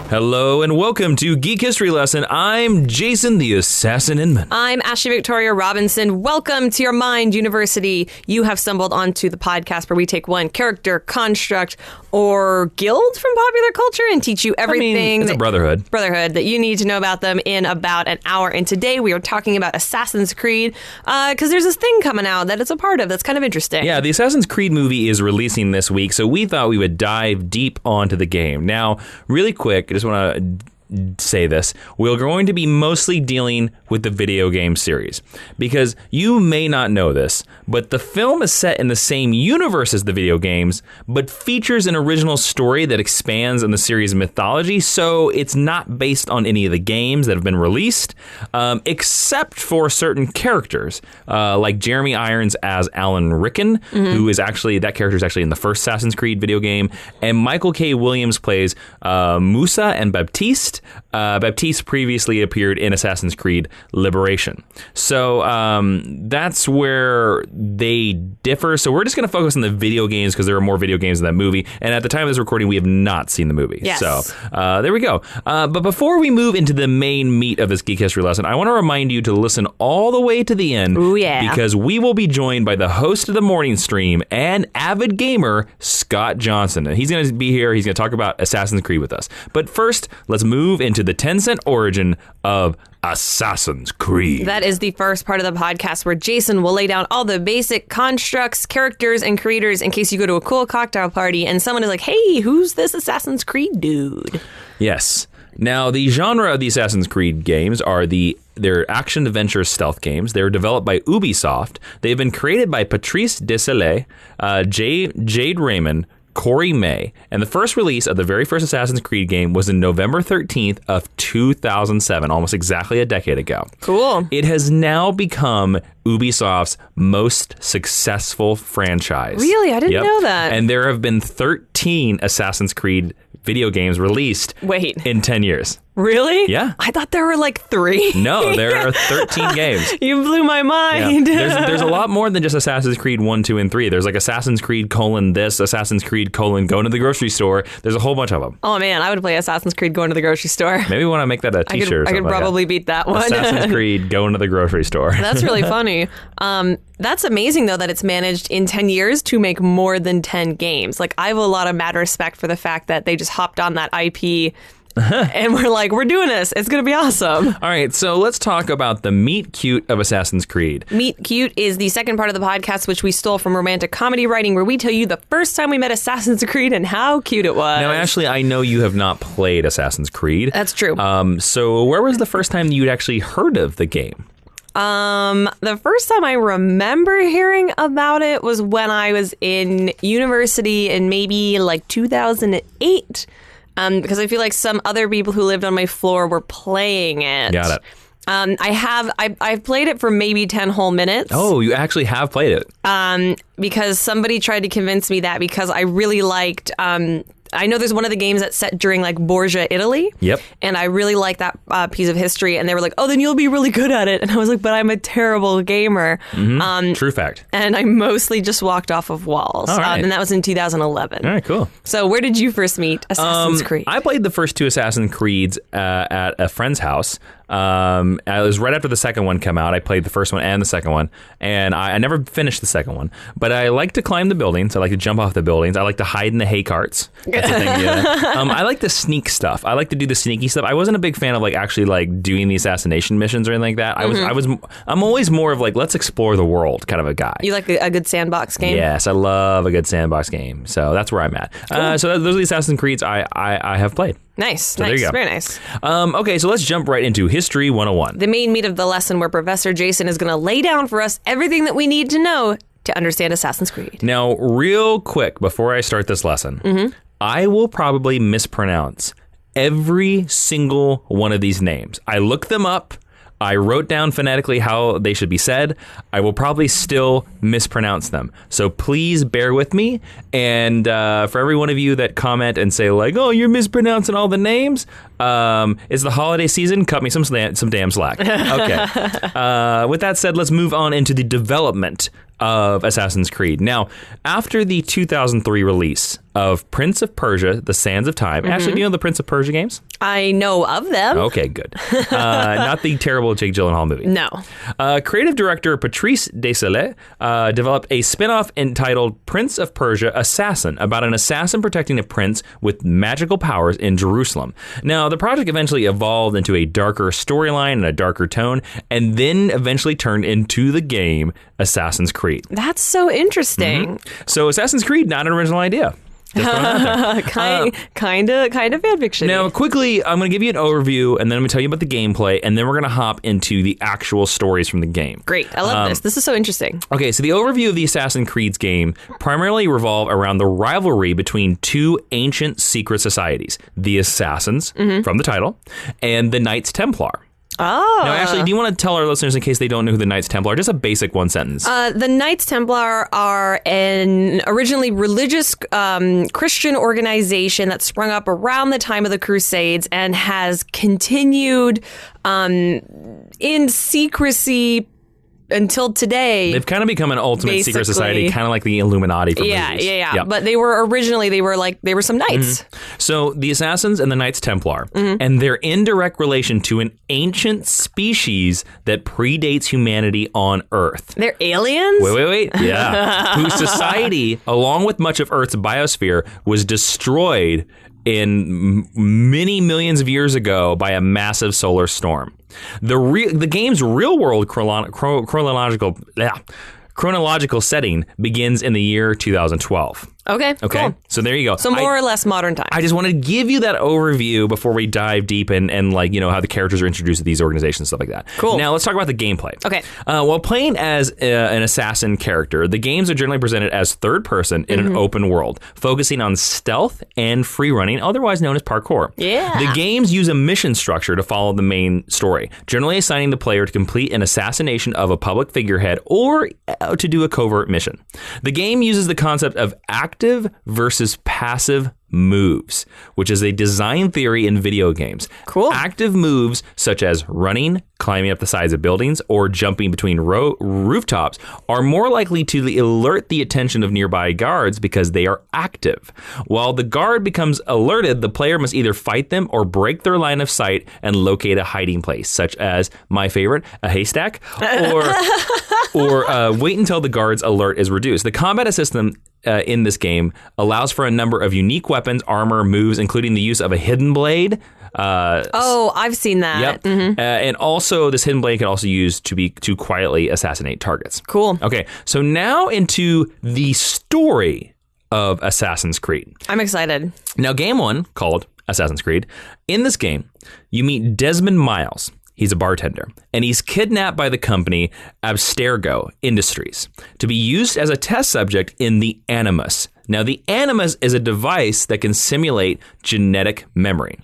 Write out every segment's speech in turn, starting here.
Hello and welcome to Geek History Lesson. I'm Jason the Assassin Inman. I'm Ashley Victoria Robinson. Welcome to your Mind University. You have stumbled onto the podcast where we take one character, construct, or guild from popular culture and teach you everything. It's a Brotherhood. That you need to know about them in about an hour. And today we are talking about Assassin's Creed because there's this thing coming out that it's a part of that's kind of interesting. Yeah, the Assassin's Creed movie is releasing this week, so we thought we would dive deep onto the game. Now, really quick, I just want to say this. We're going to be mostly dealing with the video game series because you may not know this, but the film is set in the same universe as the video games, but features an original story that expands on the series' mythology, so it's not based on any of the games that have been released, except for certain characters, like Jeremy Irons as Alan Rickon, who is actually, that character is actually in the first Assassin's Creed video game, and Michael K. Williams plays Musa and Baptiste. Baptiste previously appeared in Assassin's Creed Liberation. So that's where they differ. So we're just going to focus on the video games because there are more video games in that movie. And at the time of this recording, we have not seen the movie. Yes. So there we go. But before we move into the main meat of this Geek History lesson, I want to remind you to listen all the way to the end. Ooh, yeah. Because we will be joined by the host of the morning stream and avid gamer, Scott Johnson. And he's going to be here. He's going to talk about Assassin's Creed with us. But first, let's move into the 10-cent origin of Assassin's Creed. That is the first part of the podcast where Jason will lay down all the basic constructs, characters, and creators in case you go to a cool cocktail party and someone is like, hey, who's this Assassin's Creed dude? Yes. Now, the genre of the Assassin's Creed games are they're action-adventure stealth games. They're developed by Ubisoft. They've been created by Patrice Desilets, Jade Raymond, Corey May, and the first release of the very first Assassin's Creed game was in November 13th of 2007, almost exactly a decade ago. Cool. It has now become Ubisoft's most successful franchise. Really? I didn't know that. And there have been 13 Assassin's Creed video games released in 10 years. Really? Yeah. I thought there were like 3. No, there are 13 games. You blew my mind. Yeah. There's a lot more than just Assassin's Creed 1, 2, and 3. There's like Assassin's Creed : this, Assassin's Creed : going to the grocery store. There's a whole bunch of them. Oh man, I would play Assassin's Creed going to the grocery store. Maybe we want to make that a t-shirt. I could probably beat that one. Assassin's Creed going to the grocery store. That's really funny. That's amazing though that it's managed in 10 years to make more than 10 games. Like I have a lot of mad respect for the fact that they just hopped on that IP and we're like, we're doing this. It's going to be awesome. All right, so let's talk about the meet cute of Assassin's Creed. Meet cute is the second part of the podcast, which we stole from romantic comedy writing, where we tell you the first time we met Assassin's Creed and how cute it was. Now, Ashley, I know you have not played Assassin's Creed. That's true. So where was the first time you'd actually heard of the game? The first time I remember hearing about it was when I was in university in maybe like 2008. Because I feel like some other people who lived on my floor were playing it. Got it. I've played it for maybe 10 whole minutes. Oh, you actually have played it. Because somebody tried to convince me that because I really liked, I know there's one of the games that's set during like Borgia, Italy. Yep. And I really like that piece of history. And they were like, oh, then you'll be really good at it. And I was like, but I'm a terrible gamer. Mm-hmm. True fact. And I mostly just walked off of walls. All right. And that was in 2011. All right, cool. So where did you first meet Assassin's Creed? I played the first 2 Assassin's Creeds at a friend's house. It was right after the second one came out. I played the first one and the second one, and I never finished the second one. But I like to climb the buildings. I like to jump off the buildings. I like to hide in the hay carts. That's the thing. Yeah. I like to sneak stuff. I like to do the sneaky stuff. I wasn't a big fan of like actually like doing the assassination missions or anything like that. I'm always more of like let's explore the world kind of a guy. You like a good sandbox game? Yes, I love a good sandbox game. So that's where I'm at. Cool. So those are the Assassin's Creeds I have played. Nice. So there you go. Very nice. Okay, so let's jump right into History 101. The main meat of the lesson where Professor Jason is going to lay down for us everything that we need to know to understand Assassin's Creed. Now, real quick, before I start this lesson, I will probably mispronounce every single one of these names. I looked them up. I wrote down phonetically how they should be said. I will probably still mispronounce them. So please bear with me. And for every one of you that comment and say like, oh, you're mispronouncing all the names, it's the holiday season. Cut me some damn slack. Okay. With that said, let's move on into the development of Assassin's Creed. Now, after the 2003 release of Prince of Persia, The Sands of Time. Ashley, do you know the Prince of Persia games? I know of them. Okay, good. Not the terrible Jake Gyllenhaal movie. No. Creative director Patrice Desilets developed a spin-off entitled Prince of Persia Assassin, about an assassin protecting a prince with magical powers in Jerusalem. Now, the project eventually evolved into a darker storyline and a darker tone, and then eventually turned into the game Assassin's Creed. That's so interesting. So Assassin's Creed, not an original idea. Kind of fan fiction. Now, quickly, I'm going to give you an overview, and then I'm going to tell you about the gameplay, and then we're going to hop into the actual stories from the game. Great. I love this. This is so interesting. Okay, so the overview of the Assassin's Creed game primarily revolve around the rivalry between two ancient secret societies, the Assassins, from the title, and the Knights Templar. Oh. Now, Ashley, do you want to tell our listeners, in case they don't know who the Knights Templar are, just a basic one sentence? The Knights Templar are an originally religious Christian organization that sprung up around the time of the Crusades and has continued in secrecy until today. They've kind of become an ultimate secret society, kind of like the Illuminati from movies. Yeah. Yep. But they were some knights. So the Assassins and the Knights Templar, and they're in direct relation to an ancient species that predates humanity on Earth. They're aliens? Wait. Yeah. Whose society, along with much of Earth's biosphere, was destroyed in many millions of years ago by a massive solar storm. The game's real-world chronological setting begins in the year 2012. Okay, cool. So there you go. So more or less modern times. I just wanted to give you that overview before we dive deep and how the characters are introduced to these organizations and stuff like that. Cool. Now let's talk about the gameplay. Okay. While playing as an assassin character, the games are generally presented as third person in an open world, focusing on stealth and free running, otherwise known as parkour. Yeah. The games use a mission structure to follow the main story, generally assigning the player to complete an assassination of a public figurehead or to do a covert mission. The game uses the concept of active versus passive moves, which is a design theory in video games. Cool. Active moves such as running, climbing up the sides of buildings, or jumping between rooftops are more likely to alert the attention of nearby guards because they are active. While the guard becomes alerted, the player must either fight them or break their line of sight and locate a hiding place, such as my favorite, a haystack, or wait until the guard's alert is reduced. The combat system in this game allows for a number of unique weapons, armor, moves, including the use of a hidden blade. I've seen that. Yep. And also, this hidden blade can also use to quietly assassinate targets. Cool. Okay, so now into the story of Assassin's Creed. I'm excited. Now, game one, called Assassin's Creed, in this game, you meet Desmond Miles. He's a bartender, and he's kidnapped by the company Abstergo Industries to be used as a test subject in the Animus. Now, the Animus is a device that can simulate genetic memory.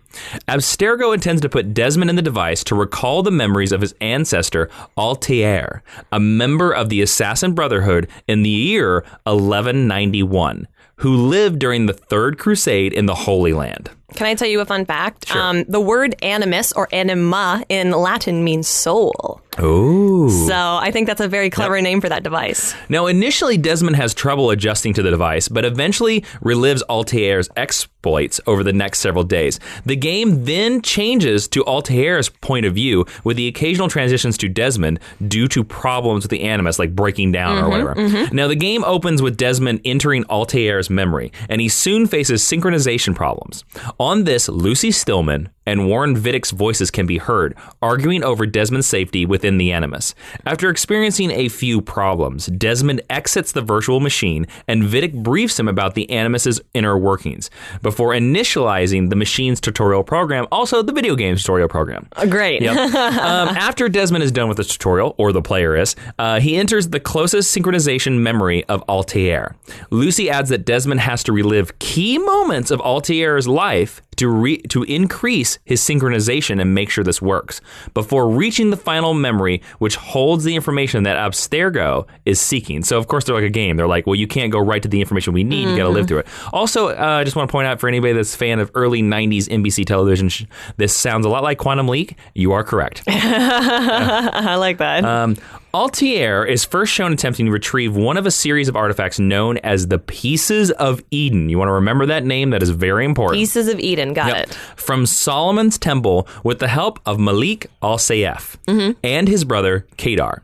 Abstergo intends to put Desmond in the device to recall the memories of his ancestor, Altair, a member of the Assassin Brotherhood in the year 1191, who lived during the Third Crusade in the Holy Land. Can I tell you a fun fact? Sure. The word animus or anima in Latin means soul. Oh. So I think that's a very clever name for that device. Now, initially, Desmond has trouble adjusting to the device, but eventually relives Altair's exploits over the next several days. The game then changes to Altair's point of view, with the occasional transitions to Desmond due to problems with the Animus, like breaking down or whatever. Now, the game opens with Desmond entering Altair's memory, and he soon faces synchronization problems. On this, Lucy Stillman and Warren Vidick's voices can be heard, arguing over Desmond's safety within the Animus. After experiencing a few problems, Desmond exits the virtual machine, and Vidick briefs him about the Animus's inner workings, before initializing the machine's tutorial program, also the video game's tutorial program. Great. Yep. After Desmond is done with the tutorial, or the player is, he enters the closest synchronization memory of Altair. Lucy adds that Desmond has to relive key moments of Altair's life to increase his synchronization and make sure this works, before reaching the final memory, which holds the information that Abstergo is seeking. So, of course, they're like a game. They're like, well, you can't go right to the information we need. You got to live through it. Also, I just want to point out for anybody that's a fan of early 90s NBC television, this sounds a lot like Quantum Leap. You are correct. I like that. Altair is first shown attempting to retrieve one of a series of artifacts known as the Pieces of Eden. You want to remember that name? That is very important. Pieces of Eden, got it. From Solomon's temple with the help of Malik al-Sayef and his brother Kedar.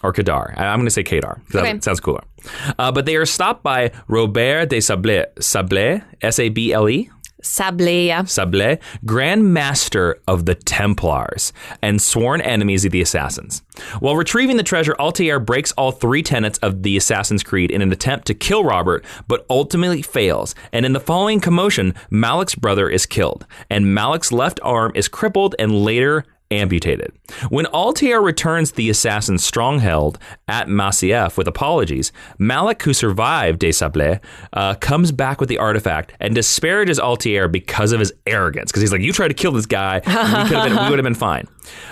Or Kedar. I'm going to say Kedar because that sounds cooler. But they are stopped by Robert de Sablé, S-A-B-L-E? Sablé, Grand Master of the Templars and sworn enemies of the Assassins. While retrieving the treasure, Altair breaks all 3 tenets of the Assassin's Creed in an attempt to kill Robert, but ultimately fails. And in the following commotion, Malik's brother is killed, and Malik's left arm is crippled and later amputated. When Altair returns the assassin's stronghold at Masyaf with apologies, Malik, who survived de Sablé, comes back with the artifact and disparages Altair because of his arrogance. Because he's like, you tried to kill this guy, we would have been fine.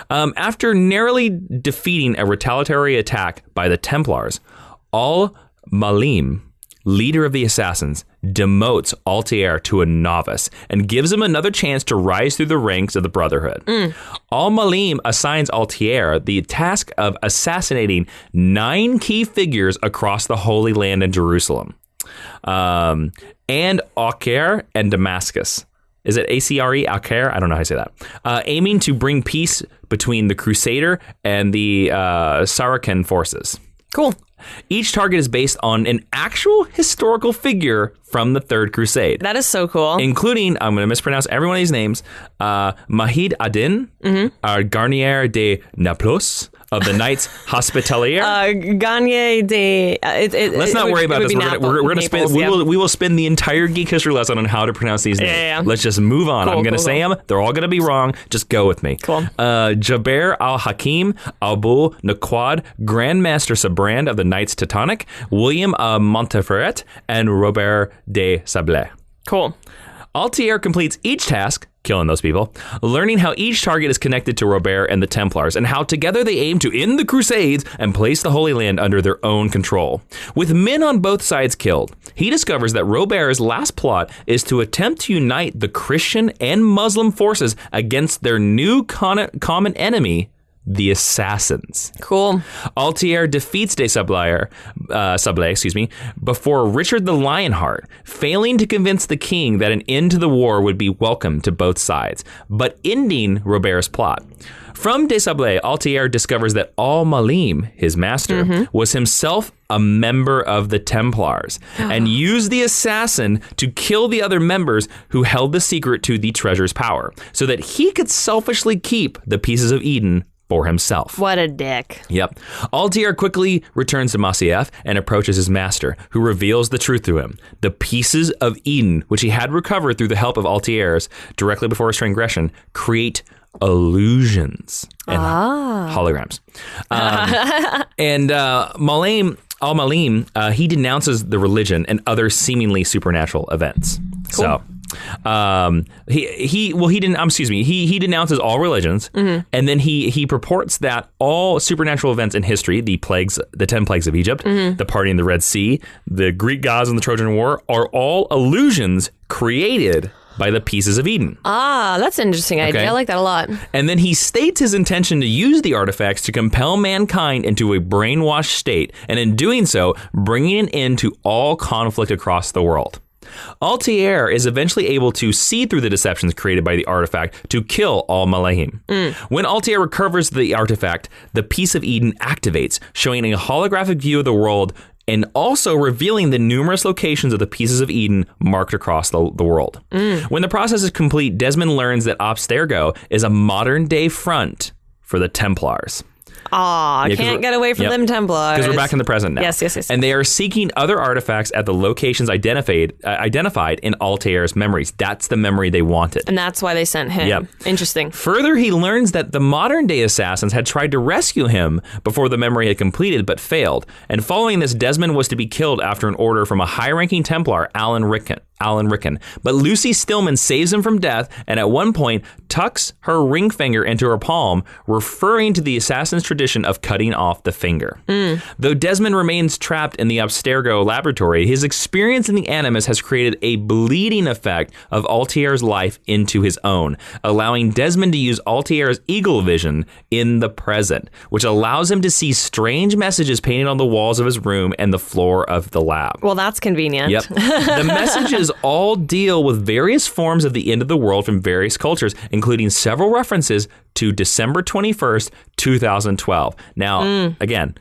After narrowly defeating a retaliatory attack by the Templars, Al-Malim, leader of the assassins, demotes Altair to a novice and gives him another chance to rise through the ranks of the Brotherhood. Al-Malim assigns Altair the task of assassinating 9 key figures across the Holy Land and Jerusalem, and Acre and Damascus. Is it A-C-R-E? Acre? I don't know how to say that. Aiming to bring peace between the Crusader and the Saracen forces. Cool. Each target is based on an actual historical figure from the Third Crusade. That is so cool. Including, I'm going to mispronounce every one of these names, Mahid Adin, Garnier de Naples, of the Knights Hospitalier. Garnier de... Let's not worry about this. We're going to spend... We will spend the entire Geek History lesson on how to pronounce these names. Yeah. Let's just move on. I'm going to say them. They're all going to be wrong. Just go with me. Cool. Jaber al-Hakim, Abu Naquad, Grand Master Sabrand of the Knights Teutonic, William Monteferet, and Robert de Sablé. Cool. Altair completes each task, killing those people, learning how each target is connected to Robert and the Templars, and how together they aim to end the Crusades and place the Holy Land under their own control. With men on both sides killed, he discovers that Robert's last plot is to attempt to unite the Christian and Muslim forces against their new common enemy, the Assassins. Cool. Altair defeats de Sablé, before Richard the Lionheart, failing to convince the king that an end to the war would be welcome to both sides, but ending Robert's plot. From de Sablé, Altair discovers that Al-Malim, his master, was himself a member of the Templars and used the assassin to kill the other members who held the secret to the treasure's power so that he could selfishly keep the Pieces of Eden for himself. What a dick. Yep. Altair quickly returns to Masyaf and approaches his master, who reveals the truth to him. The Pieces of Eden, which he had recovered through the help of Altair's directly before his transgression, create illusions and holograms. And Al-Malim, he denounces the religion and other seemingly supernatural events. Cool. So he denounces all religions, and then he purports that all supernatural events in history, the 10 plagues of Egypt, the party in the Red Sea, the Greek gods and the Trojan War, are all illusions created by the Pieces of Eden. That's an interesting idea. Okay. I like that a lot. And then he states his intention to use the artifacts to compel mankind into a brainwashed state, and in doing so, bringing an end to all conflict across the world. Altair is eventually able to see through the deceptions created by the artifact to kill Al-Malim. When Altair recovers the artifact, the Piece of Eden activates, showing a holographic view of the world and also revealing the numerous locations of the Pieces of Eden marked across the world. When the process is complete, Desmond learns that Abstergo is a modern-day front for the Templars. Can't get away from them Templars. Because we're back in the present now. Yes. And they are seeking other artifacts at the locations identified in Altair's memories. That's the memory they wanted. And that's why they sent him. Yep. Interesting. Further, he learns that the modern-day assassins had tried to rescue him before the memory had completed, but failed. And following this, Desmond was to be killed after an order from a high-ranking Templar, Alan Alan Rickon. But Lucy Stillman saves him from death and at one point tucks her ring finger into her palm, referring to the assassin's tradition of cutting off the finger. Though Desmond remains trapped in the Abstergo laboratory, his experience in the Animus has created a bleeding effect of Altier's life into his own, allowing Desmond to use Altier's eagle vision in the present, which allows him to see strange messages painted on the walls of his room and the floor of the lab. Well, that's convenient. Yep. The messages all deal with various forms of the end of the world from various cultures, including several references to December 21st, 2012. Now, again,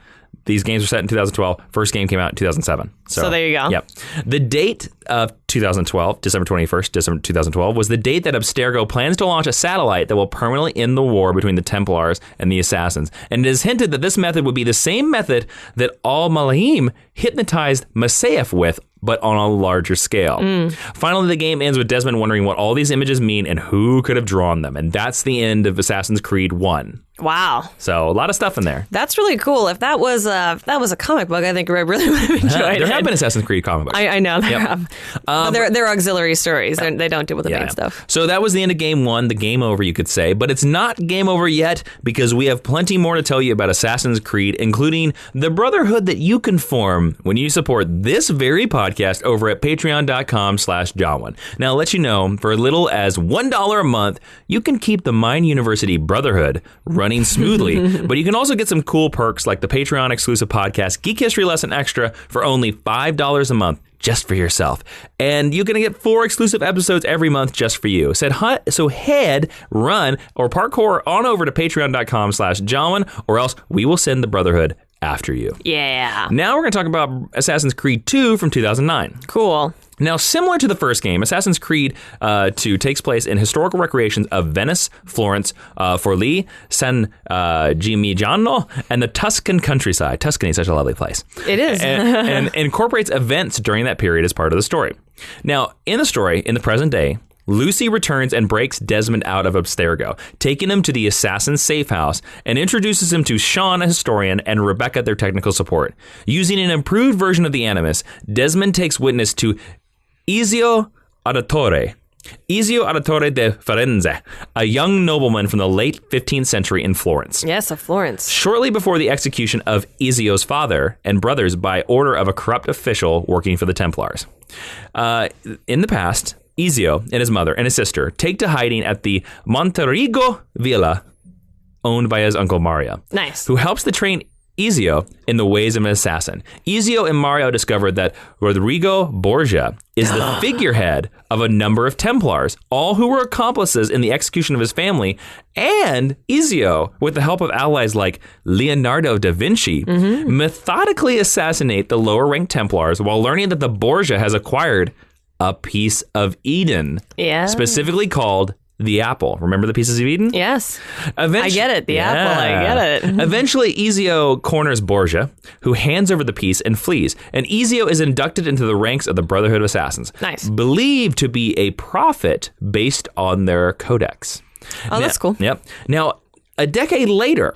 these games were set in 2012. First game came out in 2007. So there you go. Yep. The date of 2012, December 21st, December 2012, was the date that Abstergo plans to launch a satellite that will permanently end the war between the Templars and the Assassins. And it is hinted that this method would be the same method that Al-Malahim hypnotized Masaev with, but on a larger scale. Finally, the game ends with Desmond wondering what all these images mean and who could have drawn them. And that's the end of Assassin's Creed 1. Wow. So a lot of stuff in there. That's really cool. If that was a comic book, I think I really would have enjoyed it. There have been Assassin's Creed comic books. I know there have. But they're auxiliary stories. They don't deal with the main stuff. So that was the end of game 1, the game over, you could say. But it's not game over yet because we have plenty more to tell you about Assassin's Creed, including the Brotherhood that you can form when you support this very podcast over at patreon.com/Jawiin. Now, I'll let you know, for as little as $1 a month, you can keep the Mind University Brotherhood running smoothly. But you can also get some cool perks like the Patreon exclusive podcast Geek History Lesson Extra for only $5 a month just for yourself. And you're going to get 4 exclusive episodes every month just for you. So head, run, or parkour on over to patreon.com/Jawiin, or else we will send the Brotherhood after you. Yeah. Now we're going to talk about Assassin's Creed 2 from 2009. Cool. Now, similar to the first game, Assassin's Creed 2 takes place in historical recreations of Venice, Florence, Forlì, San Gimignano, and the Tuscan countryside. Tuscany is such a lovely place. It is. and incorporates events during that period as part of the story. Now, in the story, in the present day, Lucy returns and breaks Desmond out of Abstergo, taking him to the assassin's safe house and introduces him to Sean, a historian, and Rebecca, their technical support. Using an improved version of the Animus, Desmond takes witness to Ezio Auditore de Firenze, a young nobleman from the late 15th century in Florence. Yes, of Florence. Shortly before the execution of Ezio's father and brothers by order of a corrupt official working for the Templars. In the past, Ezio and his mother and his sister take to hiding at the Monterigo Villa, owned by his uncle Mario. Nice. Who helps to train Ezio in the ways of an assassin. Ezio and Mario discovered that Rodrigo Borgia is the figurehead of a number of Templars, all who were accomplices in the execution of his family, and Ezio, with the help of allies like Leonardo da Vinci, methodically assassinate the lower-ranked Templars while learning that the Borgia has acquired a piece of Eden, specifically called the apple. Remember the pieces of Eden? Yes. I get it. The apple. I get it. Eventually, Ezio corners Borgia, who hands over the piece and flees. And Ezio is inducted into the ranks of the Brotherhood of Assassins. Nice. Believed to be a prophet based on their codex. Oh, that's cool. Yep. Now, a decade later,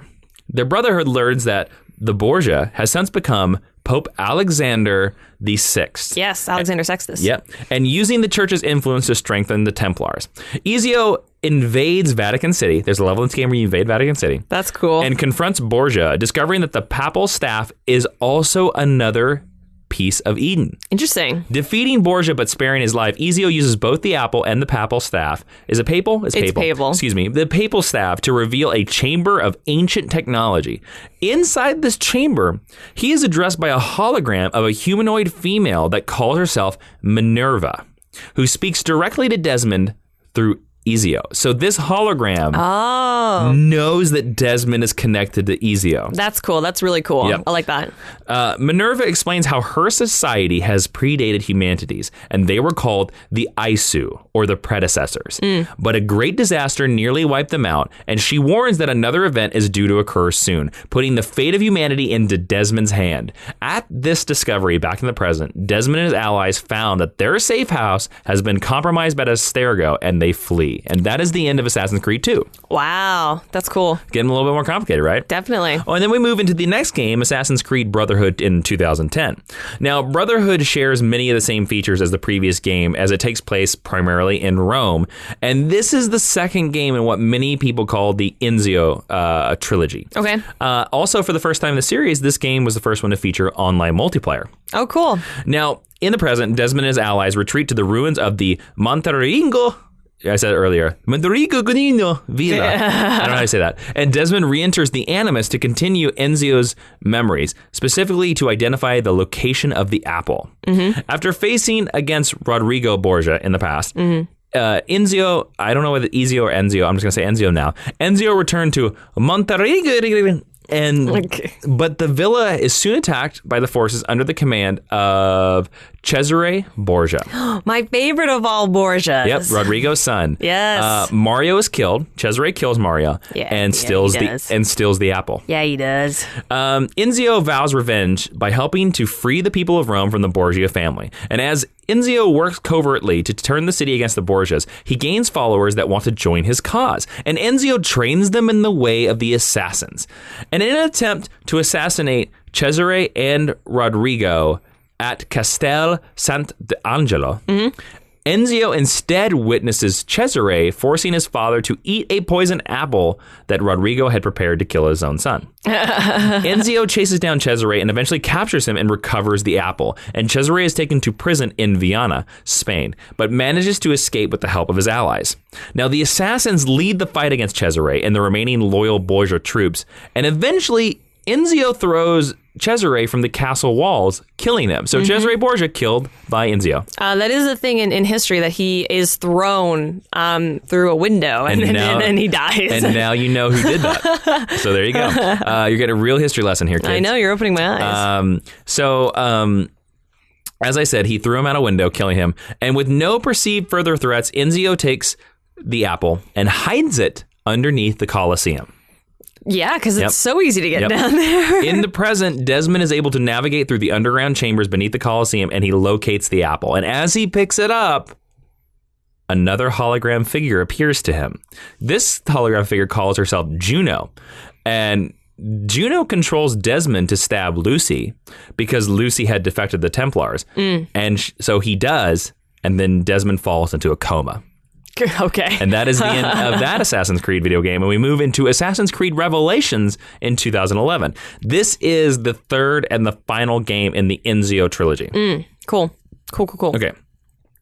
the Brotherhood learns that the Borgia has since become Pope Alexander VI. Yes, Alexander Sextus. Yep. And using the church's influence to strengthen the Templars. Ezio invades Vatican City. There's a level in this game where you invade Vatican City. That's cool. And confronts Borgia, discovering that the papal staff is also another piece of Eden. Interesting. Defeating Borgia but sparing his life, Ezio uses both the apple and the papal staff. Is it papal? It's papal. Excuse me. The papal staff to reveal a chamber of ancient technology. Inside this chamber, he is addressed by a hologram of a humanoid female that calls herself Minerva, who speaks directly to Desmond through Ezio. So this hologram knows that Desmond is connected to Ezio. That's cool. That's really cool. Yep. I like that. Minerva explains how her society has predated humanity's, and they were called the Isu, or the predecessors. But a great disaster nearly wiped them out, and she warns that another event is due to occur soon, putting the fate of humanity into Desmond's hand. At this discovery, back in the present, Desmond and his allies found that their safe house has been compromised by Abstergo, and they flee. trilogy. And that is the end of Assassin's Creed 2. Wow, that's cool. Getting a little bit more complicated, right? Definitely. Oh, and then we move into the next game, Assassin's Creed Brotherhood in 2010. Now, Brotherhood shares many of the same features as the previous game, as it takes place primarily in Rome. And this is the second game in what many people call the Ezio trilogy. Okay. Also, for the first time in the series, this game was the first one to feature online multiplayer. Oh, cool. Now, in the present, Desmond and his allies retreat to the ruins of the Monterigo. I said it earlier. Monterigo Gonino Villa. I don't know how to say that. And Desmond re-enters the Animus to continue Ezio's memories, specifically to identify the location of the apple. Mm-hmm. After facing against Rodrigo Borgia in the past, Ezio, I don't know whether Ezio or Enzio, I'm just going to say Enzio now. Enzio returned to Monterigo. But the villa is soon attacked by the forces under the command of Cesare Borgia. My favorite of all Borgias. Yep, Rodrigo's son. Yes. Mario is killed. Cesare kills Mario and steals the apple. Yeah, he does. Enzio vows revenge by helping to free the people of Rome from the Borgia family. And as Enzio works covertly to turn the city against the Borgias, he gains followers that want to join his cause. And Enzio trains them in the way of the assassins. And in an attempt to assassinate Cesare and Rodrigo at Castel Sant'Angelo, Enzio instead witnesses Cesare forcing his father to eat a poisoned apple that Rodrigo had prepared to kill his own son. Enzio chases down Cesare and eventually captures him and recovers the apple. And Cesare is taken to prison in Viana, Spain, but manages to escape with the help of his allies. Now, the assassins lead the fight against Cesare and the remaining loyal Borgia troops, and eventually Enzio throws Cesare from the castle walls, killing him. So Cesare Borgia killed by Enzio. That is a thing in history, that he is thrown through a window and then he dies. And now you know who did that. So there you go. You're getting a real history lesson here, kids. I know, you're opening my eyes. As I said, he threw him out a window, killing him. And with no perceived further threats, Enzio takes the apple and hides it underneath the Colosseum. Yeah, because it's so easy to get down there. In the present, Desmond is able to navigate through the underground chambers beneath the Colosseum, and he locates the apple. And as he picks it up, another hologram figure appears to him. This hologram figure calls herself Juno. And Juno controls Desmond to stab Lucy because Lucy had defected the Templars. And so he does, and then Desmond falls into a coma. Okay. And that is the end of that Assassin's Creed video game. And we move into Assassin's Creed Revelations in 2011. This is the third and the final game in the Ezio trilogy. Cool. Okay.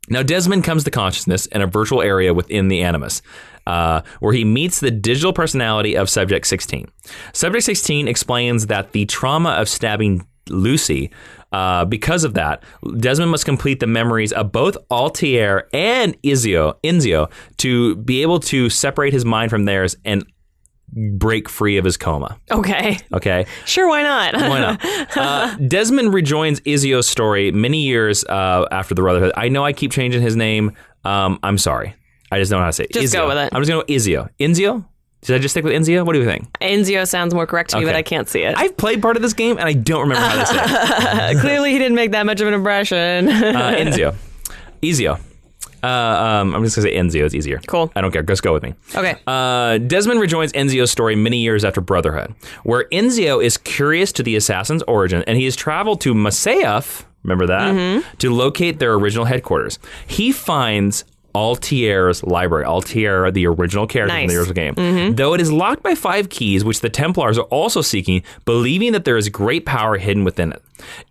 Now, Desmond comes to consciousness in a virtual area within the Animus, where he meets the digital personality of Subject 16. Subject 16 explains that the trauma of stabbing Lucy, because of that, Desmond must complete the memories of both Altair and Ezio to be able to separate his mind from theirs and break free of his coma. Okay. Sure, why not? Why not? Desmond rejoins Ezio's story many years after the Brotherhood. I know I keep changing his name. I'm sorry. I just don't know how to say it. Just Ezio. go with it. I'm just going to go Ezio. Enzio? Should I just stick with Enzio? What do you think? Enzio sounds more correct to me, but I can't see it. I've played part of this game, and I don't remember how to say it. Clearly, he didn't make that much of an impression. Ezio. I'm just going to say Enzio. It's easier. Cool. I don't care. Just go with me. Okay. Desmond rejoins Enzio's story many years after Brotherhood, where Enzio is curious to the assassin's origin, and he has traveled to Masyaf, remember that, to locate their original headquarters. He finds Altair's library. Altair, the original character from the original game. Though it is locked by 5 keys, which the Templars are also seeking, believing that there is great power hidden within it.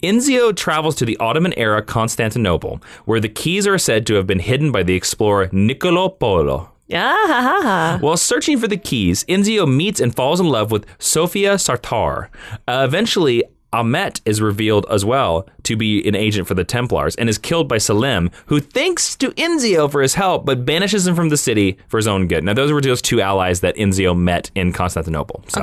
Ezio travels to the Ottoman-era Constantinople, where the keys are said to have been hidden by the explorer Niccolo Polo. While searching for the keys, Ezio meets and falls in love with Sofia Sartar. Eventually, Ahmet is revealed as well to be an agent for the Templars and is killed by Selim, who thanks to Enzio for his help, but banishes him from the city for his own good. Now, those were those 2 allies that Enzio met in Constantinople. So,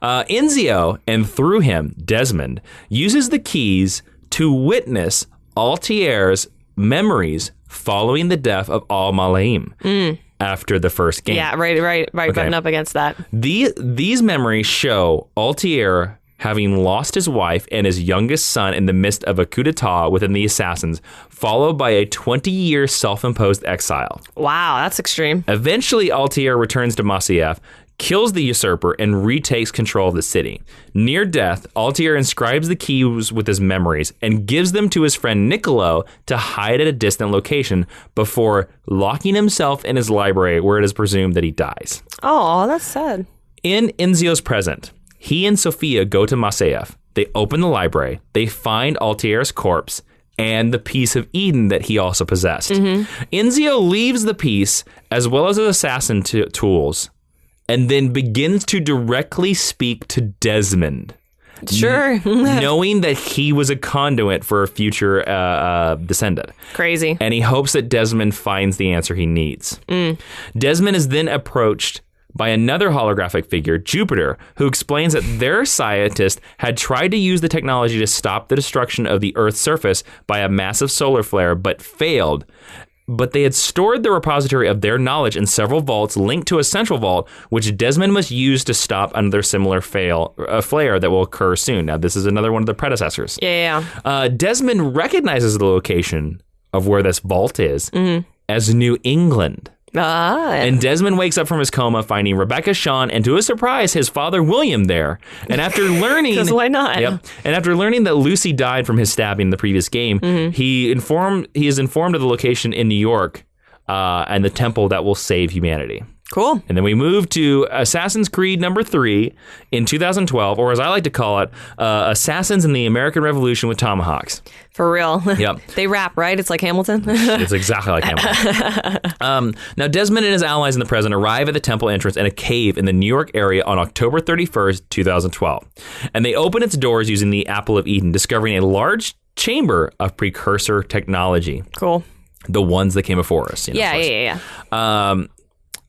Enzio, and through him, Desmond, uses the keys to witness Altair's memories following the death of Al-Malaim after the first game. Yeah, right, button up against that. These memories show Altair having lost his wife and his youngest son in the midst of a coup d'etat within the assassins, followed by a 20-year self-imposed exile. Wow, that's extreme. Eventually, Altair returns to Masyaf, kills the usurper, and retakes control of the city. Near death, Altair inscribes the keys with his memories and gives them to his friend Niccolo to hide at a distant location before locking himself in his library, where it is presumed that he dies. Oh, that's sad. In Enzio's present, he and Sophia go to Masyaf. They open the library. They find Altair's corpse and the piece of Eden that he also possessed. Enzio leaves the piece as well as his assassin tools and then begins to directly speak to Desmond. Sure. Knowing that he was a conduit for a future descendant. Crazy. And he hopes that Desmond finds the answer he needs. Desmond is then approached by another holographic figure, Jupiter, who explains that their scientist had tried to use the technology to stop the destruction of the Earth's surface by a massive solar flare, but failed. But they had stored the repository of their knowledge in several vaults linked to a central vault, which Desmond must use to stop another similar flare that will occur soon. Now, this is another one of the predecessors. Yeah. Desmond recognizes the location of where this vault is as New England. And Desmond wakes up from his coma, finding Rebecca, Sean, and to his surprise, his father William there. And after learning, because why not? Yep. And after learning that Lucy died from his stabbing in the previous game, he is informed of the location in New York and the temple that will save humanity. Cool. And then we move to Assassin's Creed number 3 in 2012, or as I like to call it, Assassins in the American Revolution with Tomahawks. For real. Yep. They rap, right? It's like Hamilton. It's exactly like Hamilton. Now, Desmond and his allies in the present arrive at the temple entrance in a cave in the New York area on October 31st, 2012. And they open its doors using the Apple of Eden, discovering a large chamber of precursor technology. Cool. The ones that came before us. Yeah.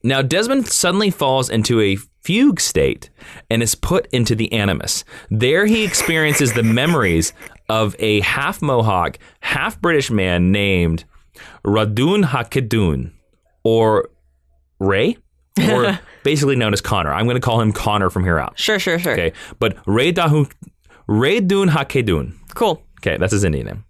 Now, Desmond suddenly falls into a fugue state and is put into the Animus. There he experiences the memories of a half-Mohawk, half-British man named Radun Hakedun, or Ray, or basically known as Connor. I'm going to call him Connor from here out. Sure. Okay, but Radun Hakedun. Cool. Okay, that's his Indian name.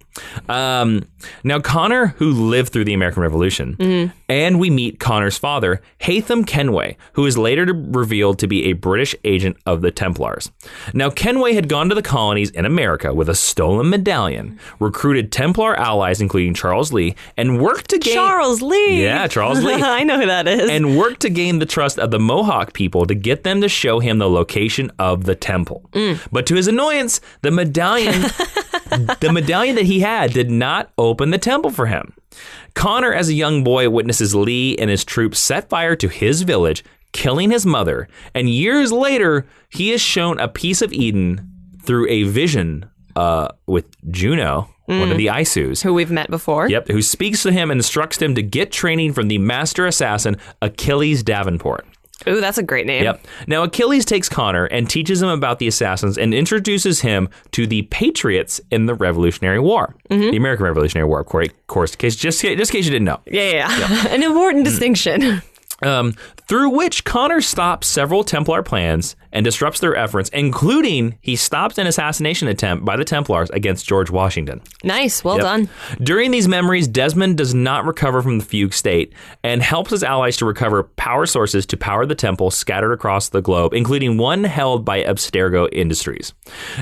Now, Connor, who lived through the American Revolution, and we meet Connor's father, Haytham Kenway, who is later revealed to be a British agent of the Templars. Now, Kenway had gone to the colonies in America with a stolen medallion, recruited Templar allies, including Charles Lee, and worked to gain... Charles Lee! Yeah, Charles Lee. I know who that is. And worked to gain the trust of the Mohawk people to get them to show him the location of the temple. But to his annoyance, the medallion that he had did not open the temple for him. Connor, as a young boy, witnesses Lee and his troops set fire to his village, killing his mother, and years later, he is shown a piece of Eden through a vision with Juno, one of the Isus. Who we've met before. Yep, who speaks to him and instructs him to get training from the master assassin, Achilles Davenport. Ooh, that's a great name. Yep. Now, Achilles takes Connor and teaches him about the assassins and introduces him to the patriots in the Revolutionary War. The American Revolutionary War, of course, just in case you didn't know. Yeah. An important distinction. Through which Connor stops several Templar plans and disrupts their efforts, including he stops an assassination attempt by the Templars against George Washington. Nice. Well done. During these memories, Desmond does not recover from the fugue state and helps his allies to recover power sources to power the temple scattered across the globe, including one held by Abstergo Industries.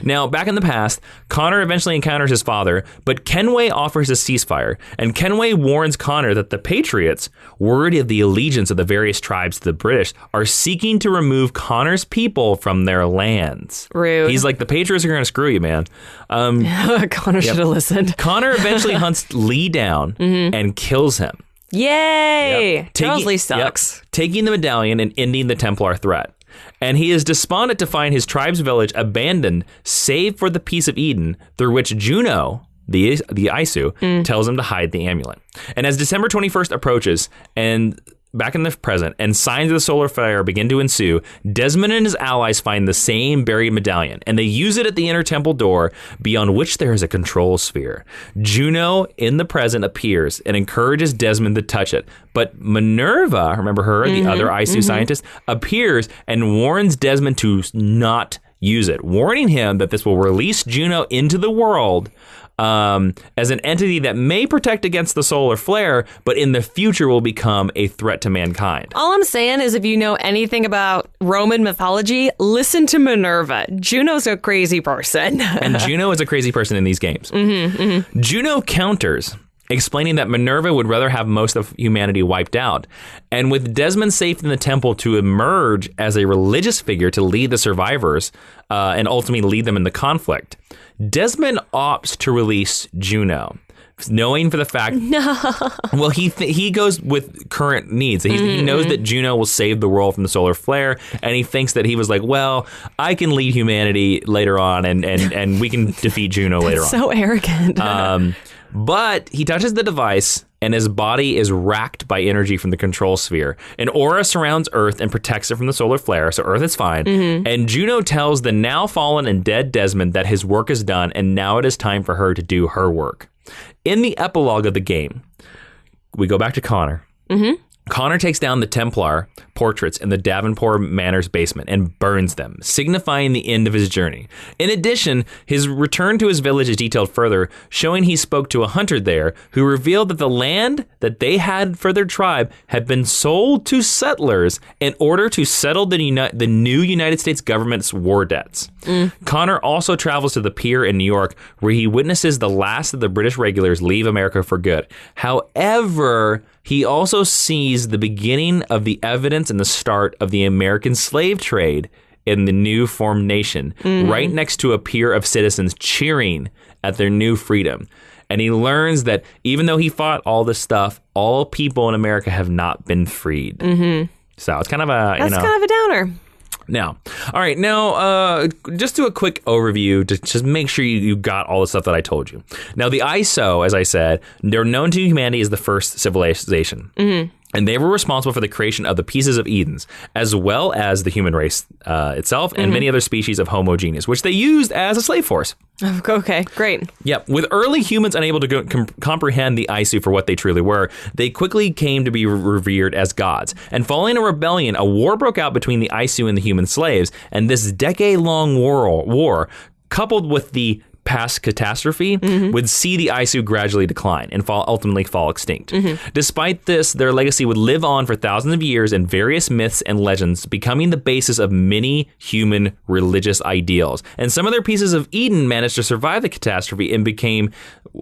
Now, back in the past, Connor eventually encounters his father, but Kenway offers a ceasefire, and Kenway warns Connor that the Patriots, worthy of the allegiance of the various tribes to the British, are seeking to remove Connor's people from their lands. Rude. He's like, the Patriots are going to screw you, man. Connor should have listened. Connor eventually hunts Lee down and kills him. Yay! Charles Lee sucks. Taking the medallion and ending the Templar threat. And he is despondent to find his tribe's village abandoned, save for the piece of Eden, through which Juno, the Isu, tells him to hide the amulet. And as December 21st approaches, and back in the present, and signs of the solar flare begin to ensue, Desmond and his allies find the same buried medallion, and they use it at the inner temple door, beyond which there is a control sphere. Juno, in the present, appears and encourages Desmond to touch it, but Minerva, remember her, the other Isu scientist, appears and warns Desmond to not use it, warning him that this will release Juno into the world as an entity that may protect against the solar flare, but in the future will become a threat to mankind. All I'm saying is if you know anything about Roman mythology, listen to Minerva. Juno's a crazy person. And Juno is a crazy person in these games. Juno counters, explaining that Minerva would rather have most of humanity wiped out. And with Desmond safe in the temple to emerge as a religious figure to lead the survivors and ultimately lead them in the conflict, Desmond opts to release Juno, knowing for the fact... No. Well, he goes with current needs. He knows that Juno will save the world from the solar flare, and he thinks that he was like, well, I can lead humanity later on, and we can defeat Juno later on. So arrogant. But he touches the device, and his body is racked by energy from the control sphere. An aura surrounds Earth and protects it from the solar flare, so Earth is fine. And Juno tells the now fallen and dead Desmond that his work is done, and now it is time for her to do her work. In the epilogue of the game, we go back to Connor. Connor takes down the Templar portraits in the Davenport Manor's basement and burns them, signifying the end of his journey. In addition, his return to his village is detailed further, showing he spoke to a hunter there who revealed that the land that they had for their tribe had been sold to settlers in order to settle the new United States government's war debts. Connor also travels to the pier in New York, where he witnesses the last of the British regulars leave America for good. However, he also sees the beginning of the evidence and the start of the American slave trade in the new formed nation, right next to a pier of citizens cheering at their new freedom. And he learns that even though he fought all this stuff, all people in America have not been freed. So it's kind of a, That's kind of a downer. Now, all right, now, just do a quick overview to just make sure you got all the stuff that I told you. Now, the ISO, as I said, they're known to humanity as the first civilization. And they were responsible for the creation of the pieces of Edens, as well as the human race itself and many other species of Homo genus, which they used as a slave force. Okay, great. Yep. With early humans unable to comprehend the Isu for what they truly were, they quickly came to be revered as gods. And following a rebellion, a war broke out between the Isu and the human slaves. And this decade-long war, coupled with the past catastrophe, would see the Isu gradually decline and ultimately fall extinct. Despite this, their legacy would live on for thousands of years in various myths and legends, becoming the basis of many human religious ideals. And some of their pieces of Eden managed to survive the catastrophe and became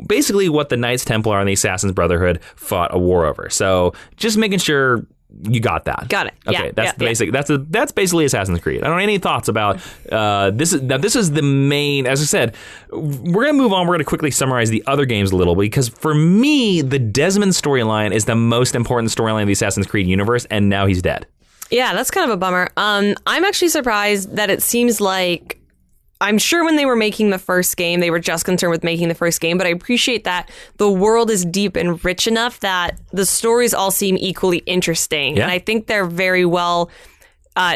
basically what the Knights Templar and the Assassin's Brotherhood fought a war over. So just making sure you got that. Got it. Okay, yeah, that's the basic. That's basically Assassin's Creed. I don't have any thoughts about this. This is the main. As I said, we're gonna move on. We're gonna quickly summarize the other games a little, because for me, the Desmond storyline is the most important storyline of the Assassin's Creed universe, and now he's dead. Yeah, that's kind of a bummer. I'm actually surprised that it seems like, I'm sure when they were making the first game, they were just concerned with making the first game, but I appreciate that the world is deep and rich enough that the stories all seem equally interesting. Yeah. And I think they're very well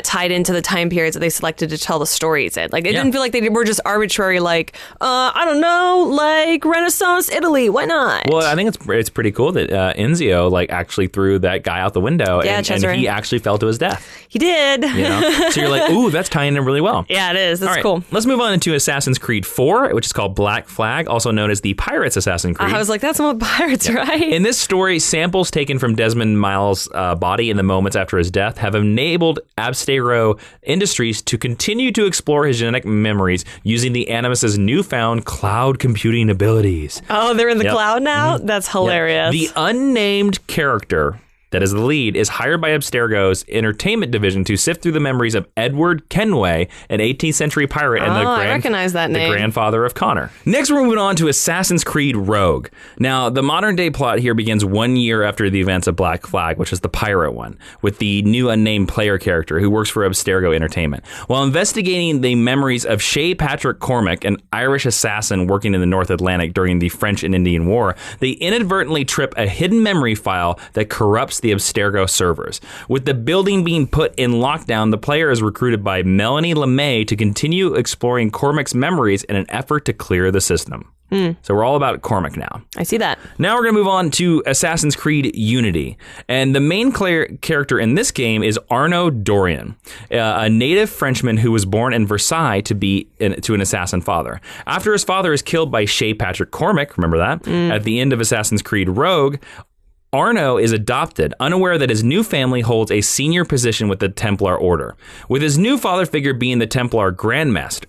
tied into the time periods that they selected to tell the stories in. Like, it didn't feel like they were just arbitrary, like, I don't know, like Renaissance Italy. Why not? Well, I think it's pretty cool that Ezio actually threw that guy out the window, and he actually fell to his death. He did. You know? So you're like, ooh, that's tying in really well. Yeah, it is. That's cool. Let's move on into Assassin's Creed 4, which is called Black Flag, also known as the Pirates Assassin's Creed. I was like, that's about pirates, right? In this story, samples taken from Desmond Miles' body in the moments after his death have enabled Abstergo Industries to continue to explore his genetic memories using the Animus's newfound cloud computing abilities. Oh, they're in the cloud now? That's hilarious. The unnamed character that is the lead is hired by Abstergo's entertainment division to sift through the memories of Edward Kenway, an 18th century pirate and I recognize that name. The grandfather of Connor. Next, we're moving on to Assassin's Creed Rogue. Now, the modern day plot here begins 1 year after the events of Black Flag, which is the pirate one, with the new unnamed player character who works for Abstergo Entertainment. While investigating the memories of Shay Patrick Cormac, an Irish assassin working in the North Atlantic during the French and Indian War, they inadvertently trip a hidden memory file that corrupts the Abstergo servers. With the building being put in lockdown, the player is recruited by Melanie LeMay to continue exploring Cormac's memories in an effort to clear the system. So we're all about Cormac now. I see that. Now we're going to move on to Assassin's Creed Unity. And the main character in this game is Arno Dorian, a native Frenchman who was born in Versailles to an assassin father. After his father is killed by Shay Patrick Cormac, remember that? At the end of Assassin's Creed Rogue, Arno is adopted, unaware that his new family holds a senior position with the Templar Order, with his new father figure being the Templar Grandmaster.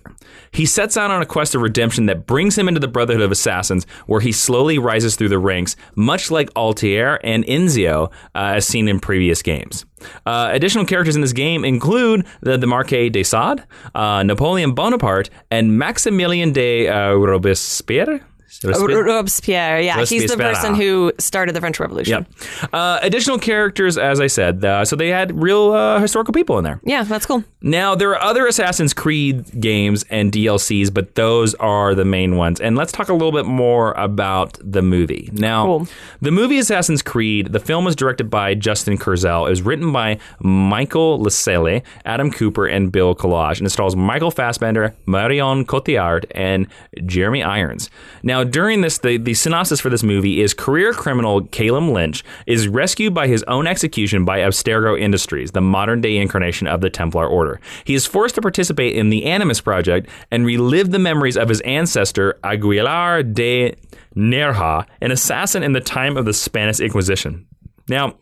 He sets out on a quest of redemption that brings him into the Brotherhood of Assassins, where he slowly rises through the ranks, much like Altair and Ezio, as seen in previous games. Additional characters in this game include the Marquis de Sade, Napoleon Bonaparte, and Maximilien de Robespierre. Robespierre, yeah. He's the person who started the French Revolution. Yep. Additional characters, as I said, so they had real historical people in there. Yeah, that's cool. Now, there are other Assassin's Creed games and DLCs, but those are the main ones. And let's talk a little bit more about the movie. Now, The movie Assassin's Creed, the film was directed by Justin Kurzel. It was written by Michael Lascelles, Adam Cooper, and Bill Collage, and it stars Michael Fassbender, Marion Cotillard, and Jeremy Irons. Now, during this, the synopsis for this movie is career criminal Caleb Lynch is rescued by his own execution by Abstergo Industries, the modern-day incarnation of the Templar Order. He is forced to participate in the Animus Project and relive the memories of his ancestor Aguilar de Nerja, an assassin in the time of the Spanish Inquisition. Now,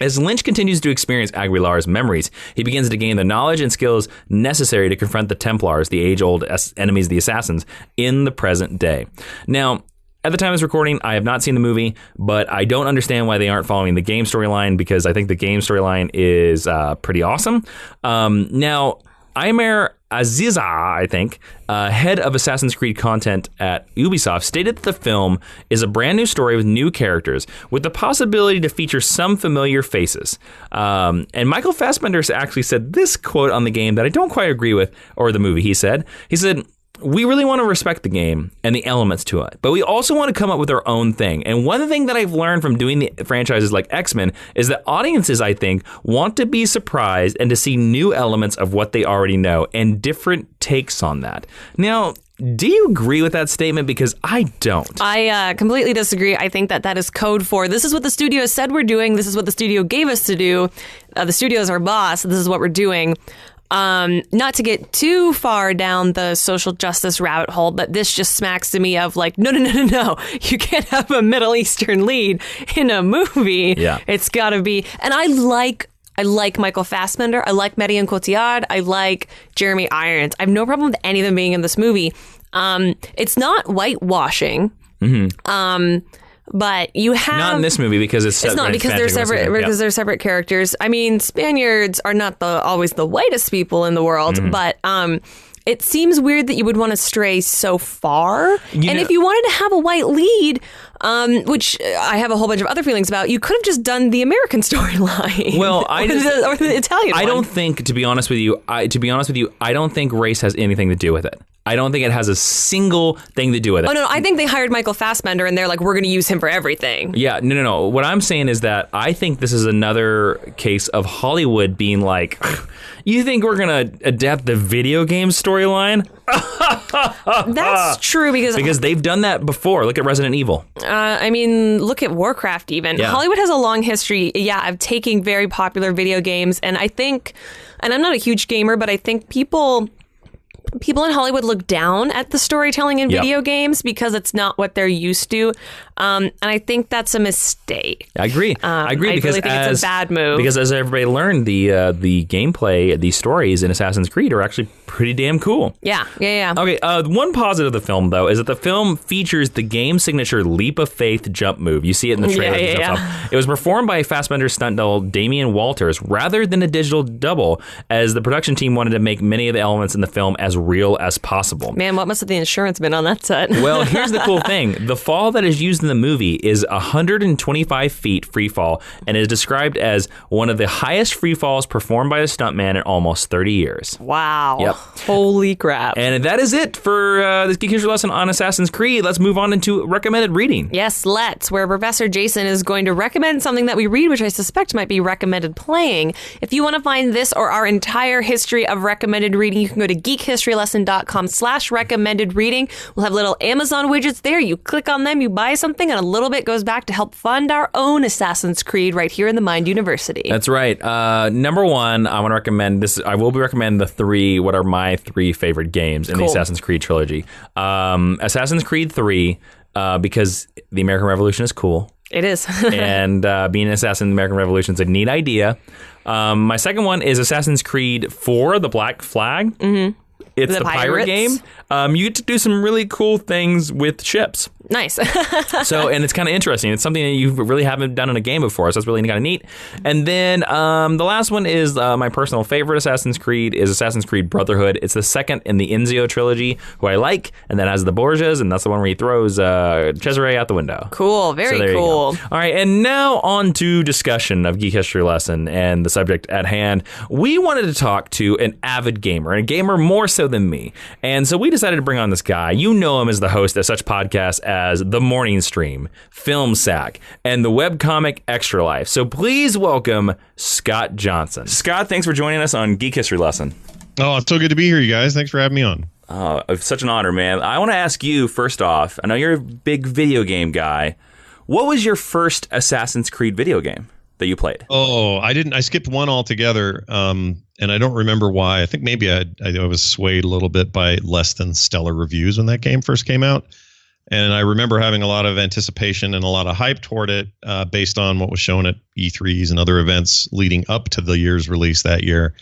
as Lynch continues to experience Aguilar's memories, he begins to gain the knowledge and skills necessary to confront the Templars, the age-old enemies of the assassins, in the present day. Now, at the time of this recording, I have not seen the movie, but I don't understand why they aren't following the game storyline, because I think the game storyline is pretty awesome. Now, Aimer Aziza, I think, head of Assassin's Creed content at Ubisoft, stated that the film is a brand new story with new characters, with the possibility to feature some familiar faces. And Michael Fassbender actually said this quote on the game that I don't quite agree with, or the movie. He said, "We really want to respect the game and the elements to it, but we also want to come up with our own thing. And one thing that I've learned from doing the franchises like X-Men is that audiences, I think, want to be surprised and to see new elements of what they already know and different takes on that." Now, do you agree with that statement? Because I don't. I completely disagree. I think that is code for, this is what the studio said we're doing. This is what the studio gave us to do. The studio is our boss. This is what we're doing. Not to get too far down the social justice rabbit hole, but this just smacks to me of like, no. You can't have a Middle Eastern lead in a movie. Yeah. It's got to be. And I like Michael Fassbender. I like Marion Cotillard. I like Jeremy Irons. I have no problem with any of them being in this movie. It's not whitewashing. Mm-hmm. But you have not in this movie because it's not because they're separate they're separate characters. I mean, Spaniards are not always the whitest people in the world, but it seems weird that you would want to stray so far. If you wanted to have a white lead, which I have a whole bunch of other feelings about, you could have just done the American storyline. Well, or the Italian one. I don't think, to be honest with you, I don't think race has anything to do with it. I don't think it has a single thing to do with it. Oh, no, I think they hired Michael Fassbender and they're like, we're going to use him for everything. Yeah, no. What I'm saying is that I think this is another case of Hollywood being like, you think we're going to adapt the video game storyline? That's true because they've done that before. Look at Resident Evil. I mean, look at Warcraft even. Yeah. Hollywood has a long history, of taking very popular video games. And I think, and I'm not a huge gamer, but I think people in Hollywood look down at the storytelling in video games because it's not what they're used to. And I think that's a mistake. I agree. Because I really think it's a bad move. Because as everybody learned, the gameplay, the stories in Assassin's Creed are actually pretty damn cool. Yeah. Okay, one positive of the film, though, is that the film features the game signature leap of faith jump move. You see it in the trailer. Yeah. It was performed by Fassbender's stunt double, Damian Walters, rather than a digital double, as the production team wanted to make many of the elements in the film as real as possible. Man, what must have the insurance been on that set? Well, here's the cool thing. The fall that is used in the movie is 125 feet free fall and is described as one of the highest free falls performed by a stuntman in almost 30 years. Wow. Yep. Holy crap. And that is it for this Geek History lesson on Assassin's Creed. Let's move on into recommended reading. Yes, let's, where Professor Jason is going to recommend something that we read, which I suspect might be recommended playing. If you want to find this or our entire history of recommended reading, you can go to geekhistorylesson.com/recommended reading. We'll have little Amazon widgets there. You click on them, you buy something, and a little bit goes back to help fund our own Assassin's Creed right here in the Mind University. That's right. Number one, I want to recommend this. I will be recommending what are my 3 favorite games in the Assassin's Creed trilogy. Assassin's Creed 3, because the American Revolution is cool. It is. And being an assassin in the American Revolution is a neat idea. My second one is Assassin's Creed 4, The Black Flag. Mm-hmm. It's the pirate game. You get to do some really cool things with ships. Nice. And it's kind of interesting. It's something that you really haven't done in a game before, so that's really kind of neat. And then the last one is my personal favorite Assassin's Creed is Assassin's Creed Brotherhood. It's the second in the Ezio trilogy, who I like, and that has the Borgias, and that's the one where he throws Cesare out the window. Cool. Very cool. All right, and now on to discussion of Geek History Lesson and the subject at hand. We wanted to talk to an avid gamer, and a gamer more so than me. And so we decided to bring on this guy. You know him as the host of such podcasts as The Morning Stream, Film Sack, and the webcomic Extra Life. So please welcome Scott Johnson. Scott, thanks for joining us on Geek History Lesson. Oh, it's so good to be here, you guys. Thanks for having me on. It's such an honor, man. I want to ask you, first off, I know you're a big video game guy. What was your first Assassin's Creed video game that you played? Oh, I skipped one altogether, and I don't remember why. I think maybe I was swayed a little bit by less than stellar reviews when that game first came out. And I remember having a lot of anticipation and a lot of hype toward it based on what was shown at E3s and other events leading up to the year's release that year.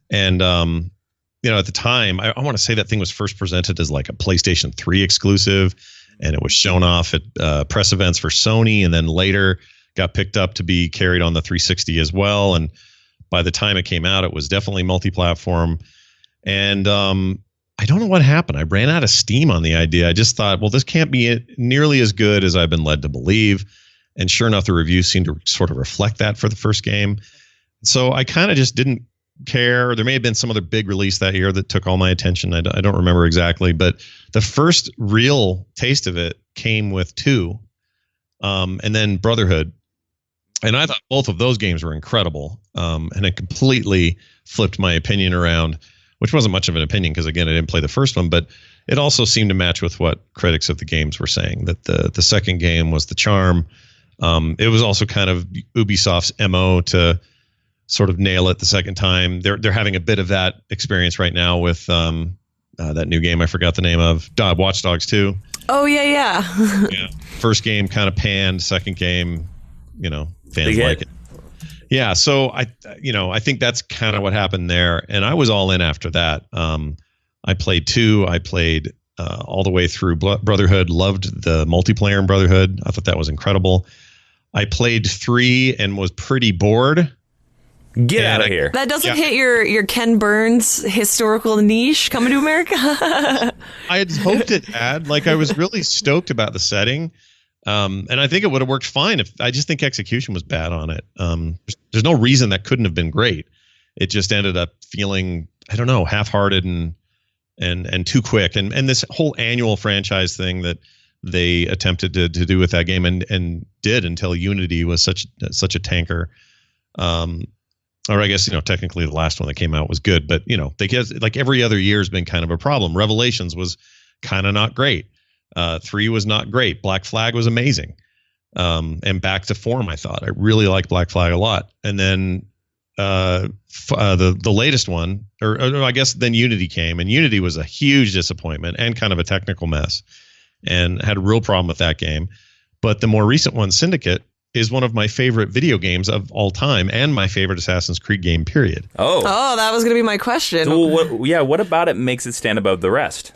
And, at the time, I want to say that thing was first presented as like a PlayStation 3 exclusive, and it was shown off at press events for Sony, and then later got picked up to be carried on the 360 as well. And by the time it came out, it was definitely multi-platform. And I don't know what happened. I ran out of steam on the idea. I just thought, well, this can't be nearly as good as I've been led to believe. And sure enough, the reviews seemed to sort of reflect that for the first game. So I kind of just didn't care. There may have been some other big release that year that took all my attention. I don't remember exactly. But the first real taste of it came with 2, and then Brotherhood. And I thought both of those games were incredible. And it completely flipped my opinion around, which wasn't much of an opinion because, again, I didn't play the first one, but it also seemed to match with what critics of the games were saying, that the second game was the charm. It was also kind of Ubisoft's MO to sort of nail it the second time. They're having a bit of that experience right now with that new game I forgot the name of, Watch Dogs 2. Oh, yeah. Yeah. First game kind of panned, second game, fans like it. Yeah, so I think that's kind of what happened there, and I was all in after that. I played 2. I played all the way through Brotherhood. Loved the multiplayer in Brotherhood. I thought that was incredible. I played 3 and was pretty bored. Get out of here! That doesn't hit your Ken Burns historical niche coming to America. I had hoped it had. Like, I was really stoked about the setting. And I think it would have worked fine if I just think execution was bad on it. There's no reason that couldn't have been great. It just ended up feeling, I don't know, half-hearted and too quick. And this whole annual franchise thing that they attempted to do with that game and did until Unity was such a tanker. Or I guess, technically the last one that came out was good, but they get, like, every other year has been kind of a problem. Revelations was kind of not great. 3 was not great. Black Flag was amazing. And back to form, I thought. I really liked Black Flag a lot. And then the latest one, or I guess then Unity came, and Unity was a huge disappointment and kind of a technical mess, and had a real problem with that game. But the more recent one, Syndicate, is one of my favorite video games of all time, and my favorite Assassin's Creed game, period. Oh, that was going to be my question. So what about it makes it stand above the rest?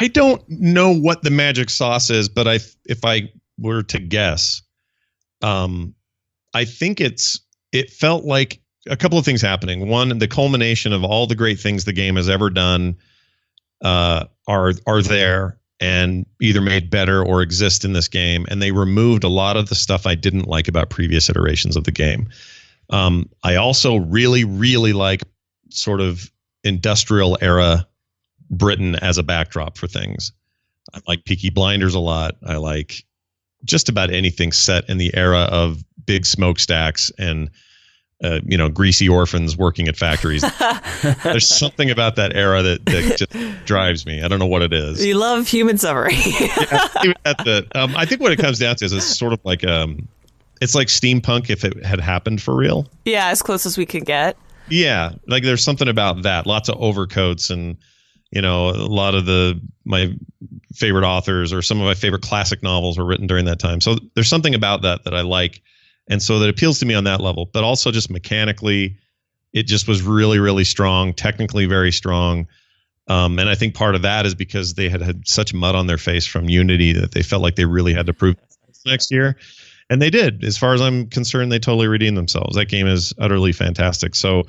I don't know what the magic sauce is, but if I were to guess, I think it felt like a couple of things happening. One, the culmination of all the great things the game has ever done are there and either made better or exist in this game, and they removed a lot of the stuff I didn't like about previous iterations of the game. I also really, really like sort of industrial era Britain as a backdrop for things. I like Peaky Blinders a lot. I like just about anything set in the era of big smokestacks and greasy orphans working at factories. There's something about that era that just drives me. I don't know what it is. You love human suffering. I think what it comes down to is it's sort of like it's like steampunk if it had happened for real. Yeah, as close as we could get. Yeah, like there's something about that. Lots of overcoats and a lot of my favorite authors or some of my favorite classic novels were written during that time. So there's something about that I like. And so that appeals to me on that level, but also just mechanically, it just was really, really strong, technically very strong. And I think part of that is because they had such mud on their face from Unity that they felt like they really had to prove next year. And they did. As far as I'm concerned, they totally redeemed themselves. That game is utterly fantastic. So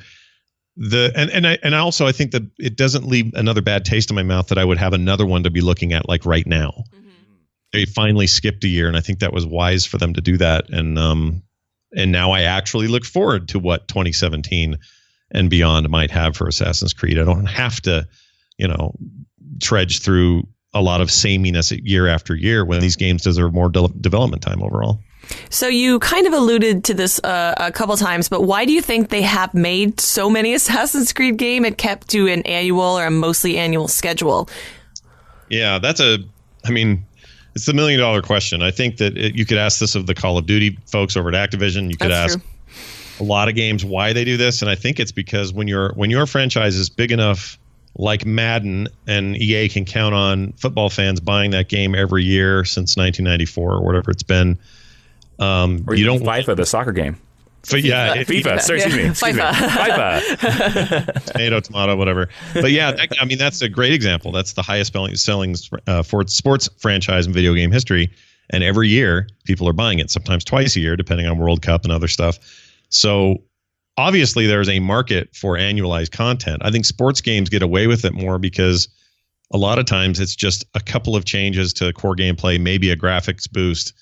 I also I think that it doesn't leave another bad taste in my mouth that I would have another one to be looking at like right now. Mm-hmm. They finally skipped a year, and I think that was wise for them to do that. And now I actually look forward to what 2017 and beyond might have for Assassin's Creed. I don't have to, trudge through a lot of sameness year after year when these games deserve more development time overall. So you kind of alluded to this a couple times, but why do you think they have made so many Assassin's Creed games and kept to an annual or a mostly annual schedule? Yeah, it's the $1 million question. I think that you could ask this of the Call of Duty folks over at Activision. You could ask a lot of games why they do this, and I think it's because when your franchise is big enough, like Madden, and EA can count on football fans buying that game every year since 1994 or whatever it's been. Or you don't FIFA, the soccer game. FIFA. Sorry, excuse me. FIFA. Tomato, whatever. But yeah, that's a great example. That's the highest selling sports franchise in video game history. And every year, people are buying it, sometimes twice a year, depending on World Cup and other stuff. So obviously, there's a market for annualized content. I think sports games get away with it more because a lot of times it's just a couple of changes to core gameplay, maybe a graphics boost,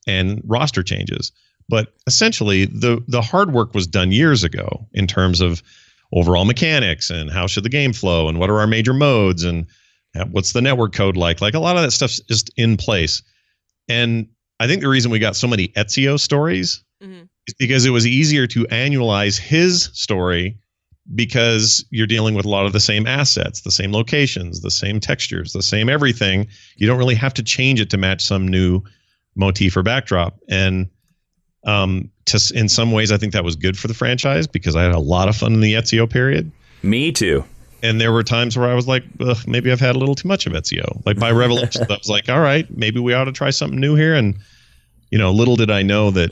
and roster changes. But essentially, the hard work was done years ago in terms of overall mechanics and how should the game flow and what are our major modes and what's the network code like. Like a lot of that stuff's just in place. And I think the reason we got so many Ezio stories is because it was easier to annualize his story because you're dealing with a lot of the same assets, the same locations, the same textures, the same everything. You don't really have to change it to match some new motif or backdrop. And in some ways, I think that was good for the franchise because I had a lot of fun in the Ezio period. Me too. And there were times where I was like, maybe I've had a little too much of Ezio. Like by Revelation, I was like, all right, maybe we ought to try something new here. And, little did I know that,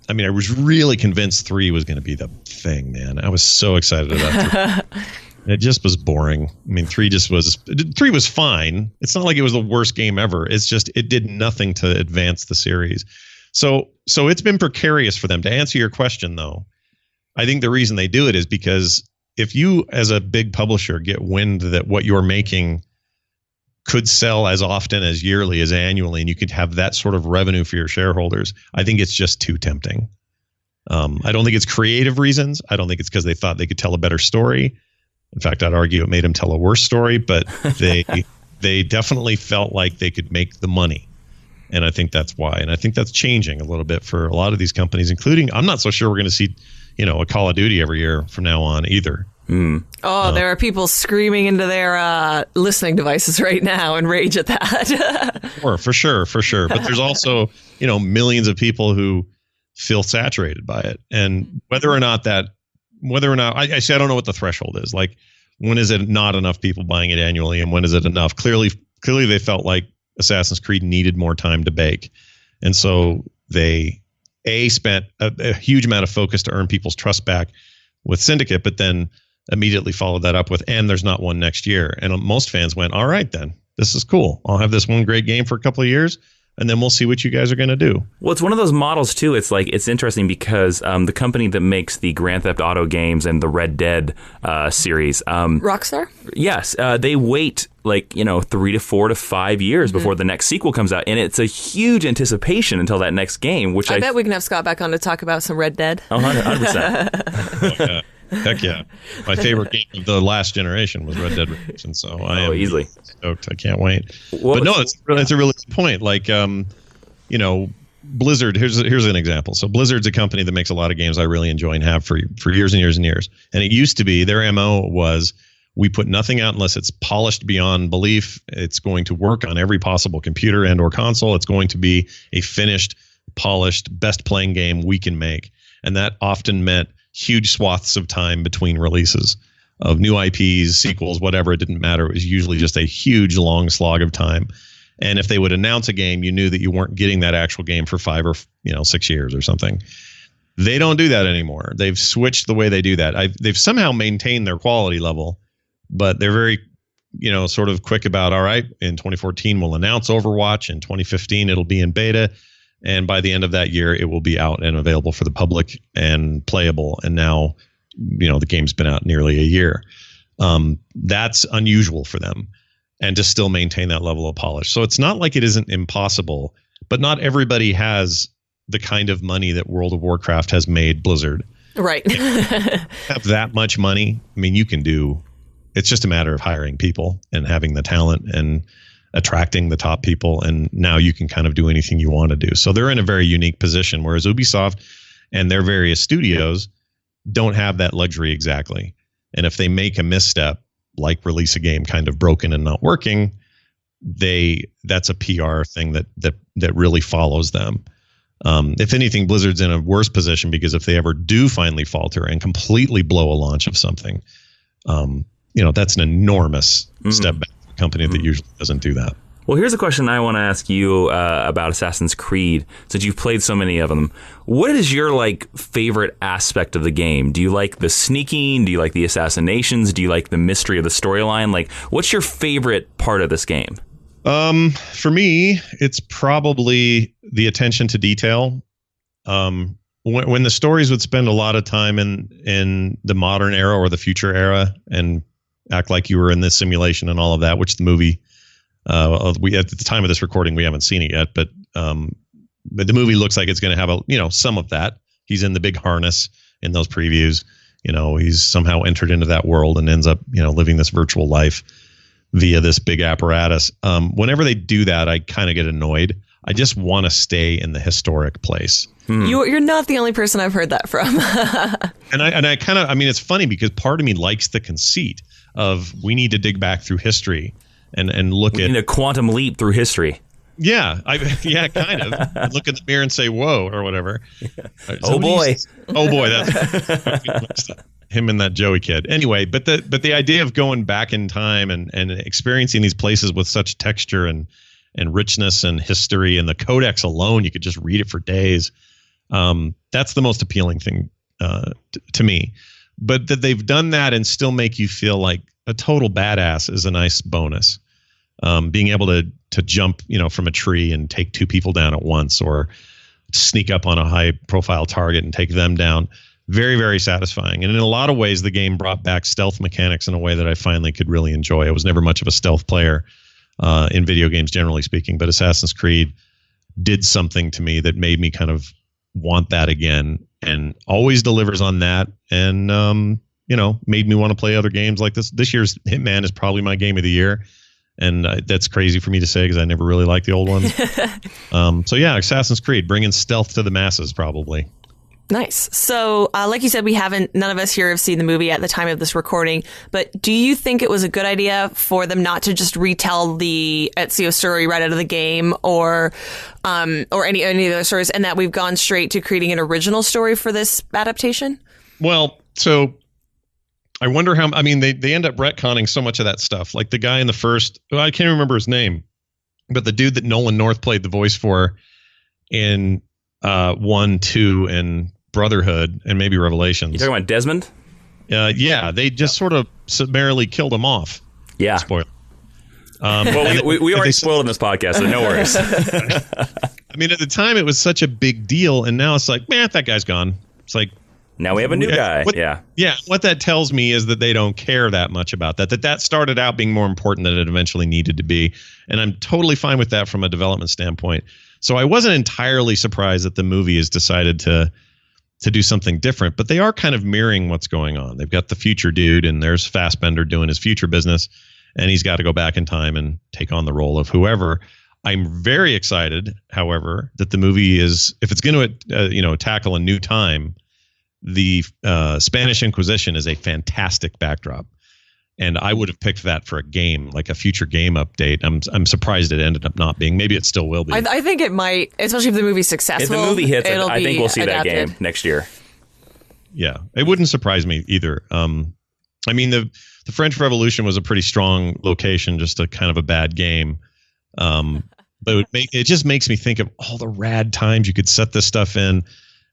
I was really convinced 3 was going to be the thing, man. I was so excited about 3. It just was boring. 3 was fine. It's not like it was the worst game ever. It's just, it did nothing to advance the series. So it's been precarious for them. To answer your question, though, I think the reason they do it is because if you, as a big publisher, get wind that what you're making could sell as often as yearly as annually, and you could have that sort of revenue for your shareholders, I think it's just too tempting. I don't think it's creative reasons. I don't think it's because they thought they could tell a better story. In fact, I'd argue it made them tell a worse story, but they definitely felt like they could make the money. And I think that's why. And I think that's changing a little bit for a lot of these companies, including, I'm not so sure we're going to see, a Call of Duty every year from now on either. There are people screaming into their listening devices right now and rage at that. For sure. But there's also, millions of people who feel saturated by it. And whether or not I don't know what the threshold is. Like, when is it not enough people buying it annually, and when is it enough? Clearly they felt like Assassin's Creed needed more time to bake. And so they spent a huge amount of focus to earn people's trust back with Syndicate, but then immediately followed that up with, and there's not one next year. And most fans went, all right, then this is cool. I'll have this one great game for a couple of years, and then we'll see what you guys are going to do. Well, it's one of those models, too. It's like, it's interesting because the company that makes the Grand Theft Auto games and the Red Dead series... Rockstar? Yes. They wait 3 to 4 to 5 years before the next sequel comes out. And it's a huge anticipation until that next game, which I bet we can have Scott back on to talk about some Red Dead. 100%. Heck yeah. My favorite game of the last generation was Red Dead Redemption. So I am easily stoked. I can't wait. But no, it's a really good point. Like, Blizzard, here's an example. So Blizzard's a company that makes a lot of games I really enjoy and have for years and years and years. And it used to be, their MO was, we put nothing out unless it's polished beyond belief. It's going to work on every possible computer and or console. It's going to be a finished, polished, best playing game we can make. And that often meant huge swaths of time between releases of new IPs, sequels, whatever. It didn't matter. It was usually just a huge, long slog of time. And if they would announce a game, you knew that you weren't getting that actual game for 5 or 6 years or something. They don't do that anymore. They've switched the way they do that. They've somehow maintained their quality level, but they're very, sort of quick about, all right, in 2014, we'll announce Overwatch. In 2015, it'll be in beta. And by the end of that year, it will be out and available for the public and playable. And now, the game's been out nearly a year. That's unusual for them. And to still maintain that level of polish. So it's not like it isn't impossible, but not everybody has the kind of money that World of Warcraft has made Blizzard. Right. Have that much money. I mean, you can do, it's just a matter of hiring people and having the talent and attracting the top people. And now you can kind of do anything you want to do. So they're in a very unique position, whereas Ubisoft and their various studios don't have that luxury exactly. And if they make a misstep, like release a game kind of broken and not working, that's a PR thing that really follows them. If anything, Blizzard's in a worse position because if they ever do finally falter and completely blow a launch of something, that's an enormous step back for a company that usually doesn't do that. Well, here's a question I want to ask you about Assassin's Creed, since you've played so many of them. What is your favorite aspect of the game? Do you like the sneaking? Do you like the assassinations? Do you like the mystery of the storyline? What's your favorite part of this game? For me, it's probably the attention to detail. When the stories would spend a lot of time in the modern era or the future era and act like you were in this simulation and all of that, which the movie. We at the time of this recording, we haven't seen it yet, but the movie looks like it's going to have some of that. He's in the big harness in those previews. He's somehow entered into that world and ends up living this virtual life via this big apparatus. Whenever they do that, I kind of get annoyed. I just want to stay in the historic place. You're not the only person I've heard that from. and I kind of, it's funny because part of me likes the conceit of we need to dig back through history. And look at a quantum leap through history. Yeah, kind of. Look in the mirror and say, "Whoa," or whatever. Oh boy, that's him and that Joey kid. Anyway, but the idea of going back in time and experiencing these places with such texture and richness and history, and the codex alone, you could just read it for days. That's the most appealing thing to me. But that they've done that and still make you feel like a total badass is a nice bonus. Being able to jump, from a tree and take 2 people down at once, or sneak up on a high profile target and take them down. Very, very satisfying. And in a lot of ways, the game brought back stealth mechanics in a way that I finally could really enjoy. I was never much of a stealth player in video games, generally speaking, but Assassin's Creed did something to me that made me kind of want that again, and always delivers on that. And, made me want to play other games like this. This year's Hitman is probably my game of the year. And that's crazy for me to say because I never really liked the old ones. So yeah, Assassin's Creed, bringing stealth to the masses, probably. Nice. So, like you said, none of us here have seen the movie at the time of this recording, but do you think it was a good idea for them not to just retell the Ezio story right out of the game or any of the other stories, and that we've gone straight to creating an original story for this adaptation? Well, so I wonder how, they end up retconning so much of that stuff. Like the guy in the first, I can't remember his name, but the dude that Nolan North played the voice for in 1, 2, and Brotherhood, and maybe Revelations. You talking about Desmond? Yeah, they just sort of summarily killed him off. Yeah. Spoiler. Well, we already spoiled in this podcast, so no worries. At the time, it was such a big deal, and now it's like, man, that guy's gone. It's like, now we have a new guy. Yeah. What that tells me is that they don't care that much about that. That started out being more important than it eventually needed to be. And I'm totally fine with that from a development standpoint. So I wasn't entirely surprised that the movie has decided to to do something different, but they are kind of mirroring what's going on. They've got the future dude, and there's Fassbender doing his future business, and he's got to go back in time and take on the role of whoever. I'm very excited, however, that the movie is, if it's going to tackle a new time, the Spanish Inquisition is a fantastic backdrop. And I would have picked that for a game, like a future game update. I'm surprised it ended up not being. Maybe it still will be. I think it might, especially if the movie's successful. If the movie hits, I think we'll see adapted. That game next year. Yeah, it wouldn't surprise me either. I mean, the French Revolution was a pretty strong location, just a kind of a bad game. But it just makes me think of all the rad times you could set this stuff in.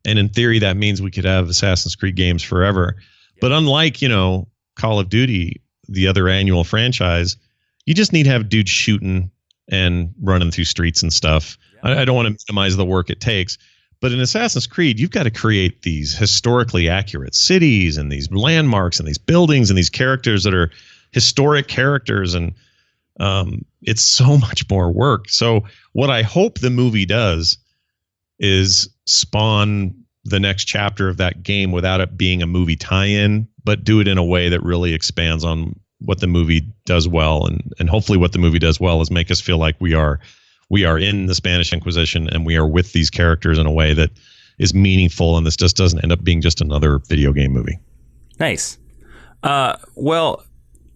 And in theory, that means we could have Assassin's Creed games forever. But unlike, Call of Duty, the other annual franchise, you just need to have dudes shooting and running through streets and stuff. I don't want to minimize the work it takes, but in Assassin's Creed, you've got to create these historically accurate cities and these landmarks and these buildings and these characters that are historic characters, and it's so much more work. So what I hope the movie does is spawn the next chapter of that game without it being a movie tie-in, but do it in a way that really expands on what the movie does well. And hopefully what the movie does well is make us feel like we are in the Spanish Inquisition and we are with these characters in a way that is meaningful, and this just doesn't end up being just another video game movie. Nice. Well,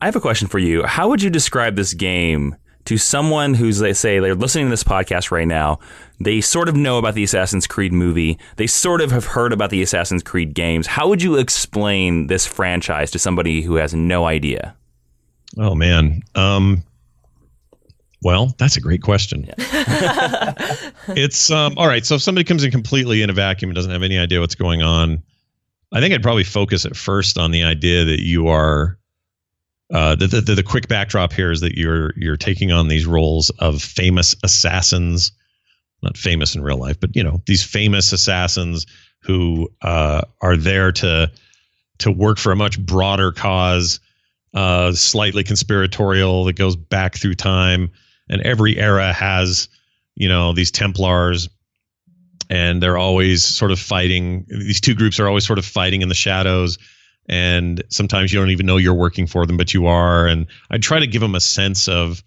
I have a question for you. How would you describe this game to someone who's, they say, they're listening to this podcast right now, they sort of know about the Assassin's Creed movie, they sort of have heard about the Assassin's Creed games. How would you explain this franchise to somebody who has no idea? Oh, man. Well, that's a great question. Yeah. It's all right. So if somebody comes in completely in a vacuum and doesn't have any idea what's going on, I think I'd probably focus at first on the idea that you are the quick backdrop here is that you're taking on these roles of famous assassins, not famous in real life, but these famous assassins who are there to work for a much broader cause, slightly conspiratorial that goes back through time. And every era has, these Templars, and they're always sort of fighting. These two groups are always sort of fighting in the shadows. And sometimes you don't even know you're working for them, but you are. And I'd try to give them a sense of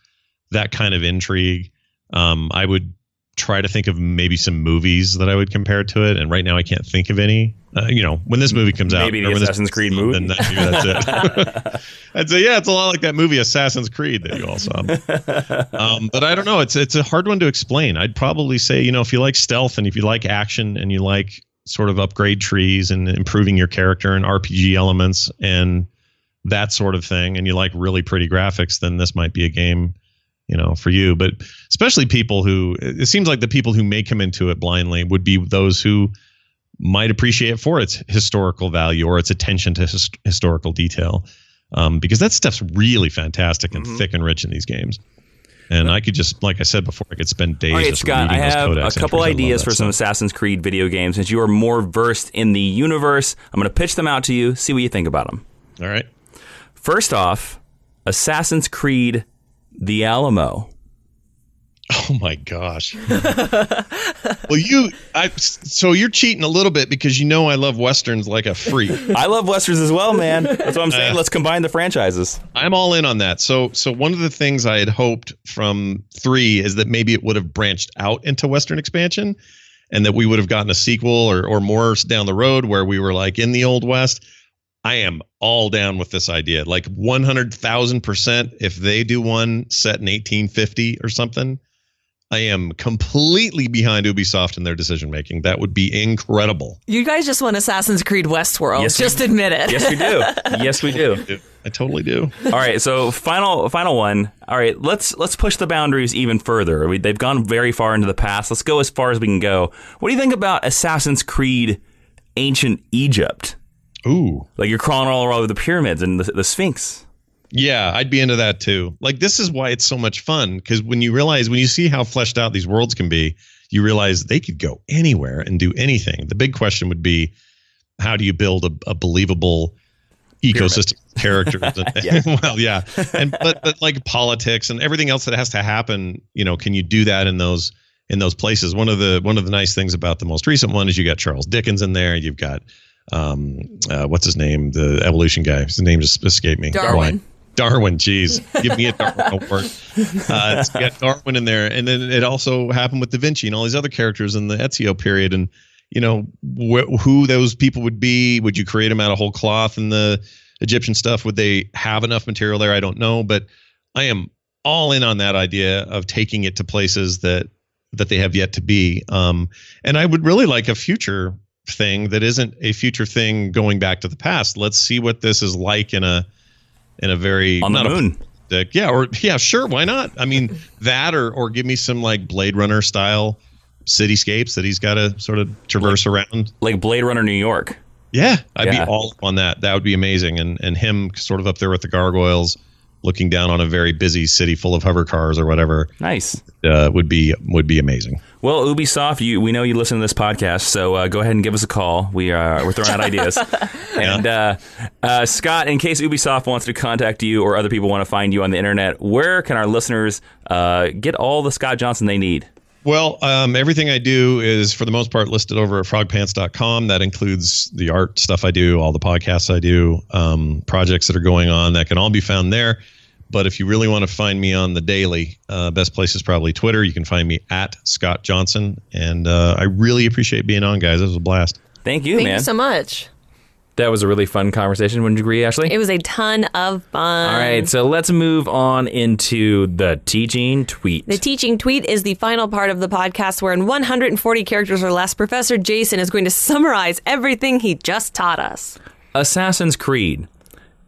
that kind of intrigue. I would try to think of maybe some movies that I would compare to it. And right now I can't think of any. When this movie comes out, maybe the Assassin's Creed movie. Then that's it. I'd say, yeah, it's a lot like that movie Assassin's Creed that you all saw. But I don't know. It's a hard one to explain. I'd probably say, if you like stealth and if you like action and you like sort of upgrade trees and improving your character and RPG elements and that sort of thing, and you like really pretty graphics, then this might be a game, for you. But especially people who, it seems like the people who may come into it blindly would be those who might appreciate it for its historical value or its attention to historical detail, because that stuff's really fantastic and thick and rich in these games. And I could just, like I said before, I could spend days just Scott, reading those codex. I have a couple ideas for some Assassin's Creed video games. Since you are more versed in the universe, I'm going to pitch them out to you, see what you think about them. All right. First off, Assassin's Creed The Alamo. Oh my gosh. Well, so you're cheating a little bit because I love Westerns like a freak. I love Westerns as well, man. That's what I'm saying. Let's combine the franchises. I'm all in on that. So one of the things I had hoped from 3 is that maybe it would have branched out into Western expansion and that we would have gotten a sequel or more down the road where we were like in the Old West. I am all down with this idea. Like 100,000%. If they do one set in 1850 or something, I am completely behind Ubisoft in their decision making. That would be incredible. You guys just want Assassin's Creed Westworld. Yes, just admit it. Yes, we do. Yes, we do. I totally do. All right, so final one. All right, let's push the boundaries even further. They've gone very far into the past. Let's go as far as we can go. What do you think about Assassin's Creed Ancient Egypt? Ooh. Like you're crawling all over the pyramids and the Sphinx. Yeah, I'd be into that too. Like, this is why it's so much fun, because when you see how fleshed out these worlds can be, you realize they could go anywhere and do anything. The big question would be, how do you build a believable ecosystem of characters? Well, yeah. And but like politics and everything else that has to happen, can you do that in those in those places. One of the nice things about the most recent one is you got Charles Dickens in there. You've got what's his name? The evolution guy. His name just escaped me. Darwin, geez. Give me a Darwin award. It's got Darwin in there. And then it also happened with Da Vinci and all these other characters in the Ezio period. And, who those people would be. Would you create them out of whole cloth in the Egyptian stuff? Would they have enough material there? I don't know. But I am all in on that idea of taking it to places that they have yet to be. And I would really like a future thing that isn't a future thing going back to the past. Let's see what this is like in a very on the moon. Sure, why not? I mean, that or give me some like Blade Runner style cityscapes that he's got to sort of traverse around, like Blade Runner New York. Yeah, I'd be all up on that. That would be amazing. And him sort of up there with the gargoyles, looking down on a very busy city full of hover cars or whatever. Nice. Would be amazing. Well, Ubisoft, we know you listen to this podcast, so go ahead and give us a call. We're throwing out ideas. And Scott, in case Ubisoft wants to contact you or other people want to find you on the internet, where can our listeners get all the Scott Johnson they need? Well, everything I do is, for the most part, listed over at frogpants.com. That includes the art stuff I do, all the podcasts I do, projects that are going on that can all be found there. But if you really want to find me on the daily, best place is probably Twitter. You can find me at Scott Johnson. And I really appreciate being on, guys. It was a blast. Thank you, man. Thank you so much. That was a really fun conversation. Wouldn't you agree, Ashley? It was a ton of fun. All right, so let's move on into the teaching tweet. The teaching tweet is the final part of the podcast where in 140 characters or less, Professor Jason is going to summarize everything he just taught us. Assassin's Creed.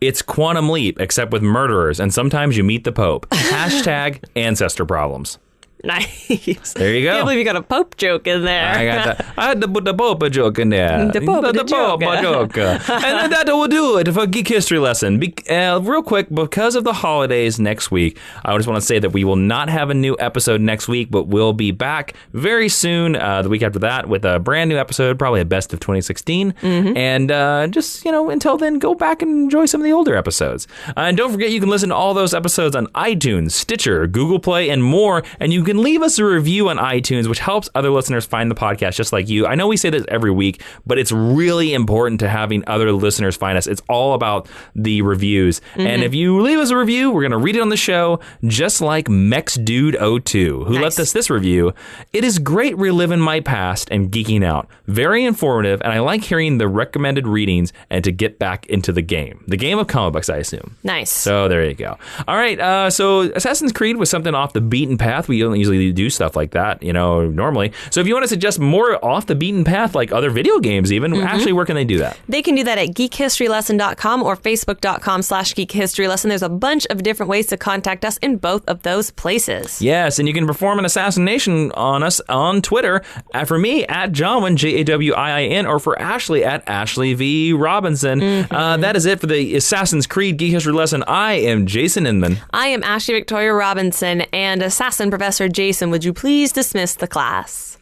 It's Quantum Leap, except with murderers, and sometimes you meet the Pope. Hashtag ancestor problems. Nice. There you go. I can't believe you got a Pope joke in there. I got that. I had to put the Pope joke in there. The Pope joke. And that will do it for Geek History Lesson. Real quick, because of the holidays next week, I just want to say that we will not have a new episode next week, but we'll be back very soon, the week after that, with a brand new episode, probably a best of 2016. Mm-hmm. And just, until then, go back and enjoy some of the older episodes. And don't forget, you can listen to all those episodes on iTunes, Stitcher, Google Play, and more. And you can leave us a review on iTunes, which helps other listeners find the podcast just like you. I know we say this every week, but it's really important to having other listeners find us. It's all about the reviews. Mm-hmm. And if you leave us a review, we're going to read it on the show, just like MexDude02, who left us this review. It is great reliving my past and geeking out. Very informative, and I like hearing the recommended readings and to get back into the game. The game of comic books, I assume. Nice. So there you go. All right, so Assassin's Creed was something off the beaten path. We don't usually do stuff like that, normally. So if you want to suggest more off the beaten path, like other video games even, Ashley, where can they do that? They can do that at geekhistorylesson.com or facebook.com/geekhistorylesson. There's a bunch of different ways to contact us in both of those places. Yes, and you can perform an assassination on us on Twitter. For me, at Jawiin, Jawiin, or for Ashley, at Ashley V. Robinson. That is it for the Assassin's Creed Geek History Lesson. I am Jason Inman. I am Ashley Victoria Robinson, and Assassin Professor Jason, would you please dismiss the class?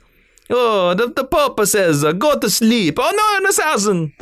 Oh, the Papa says, go to sleep. Oh no, an assassin!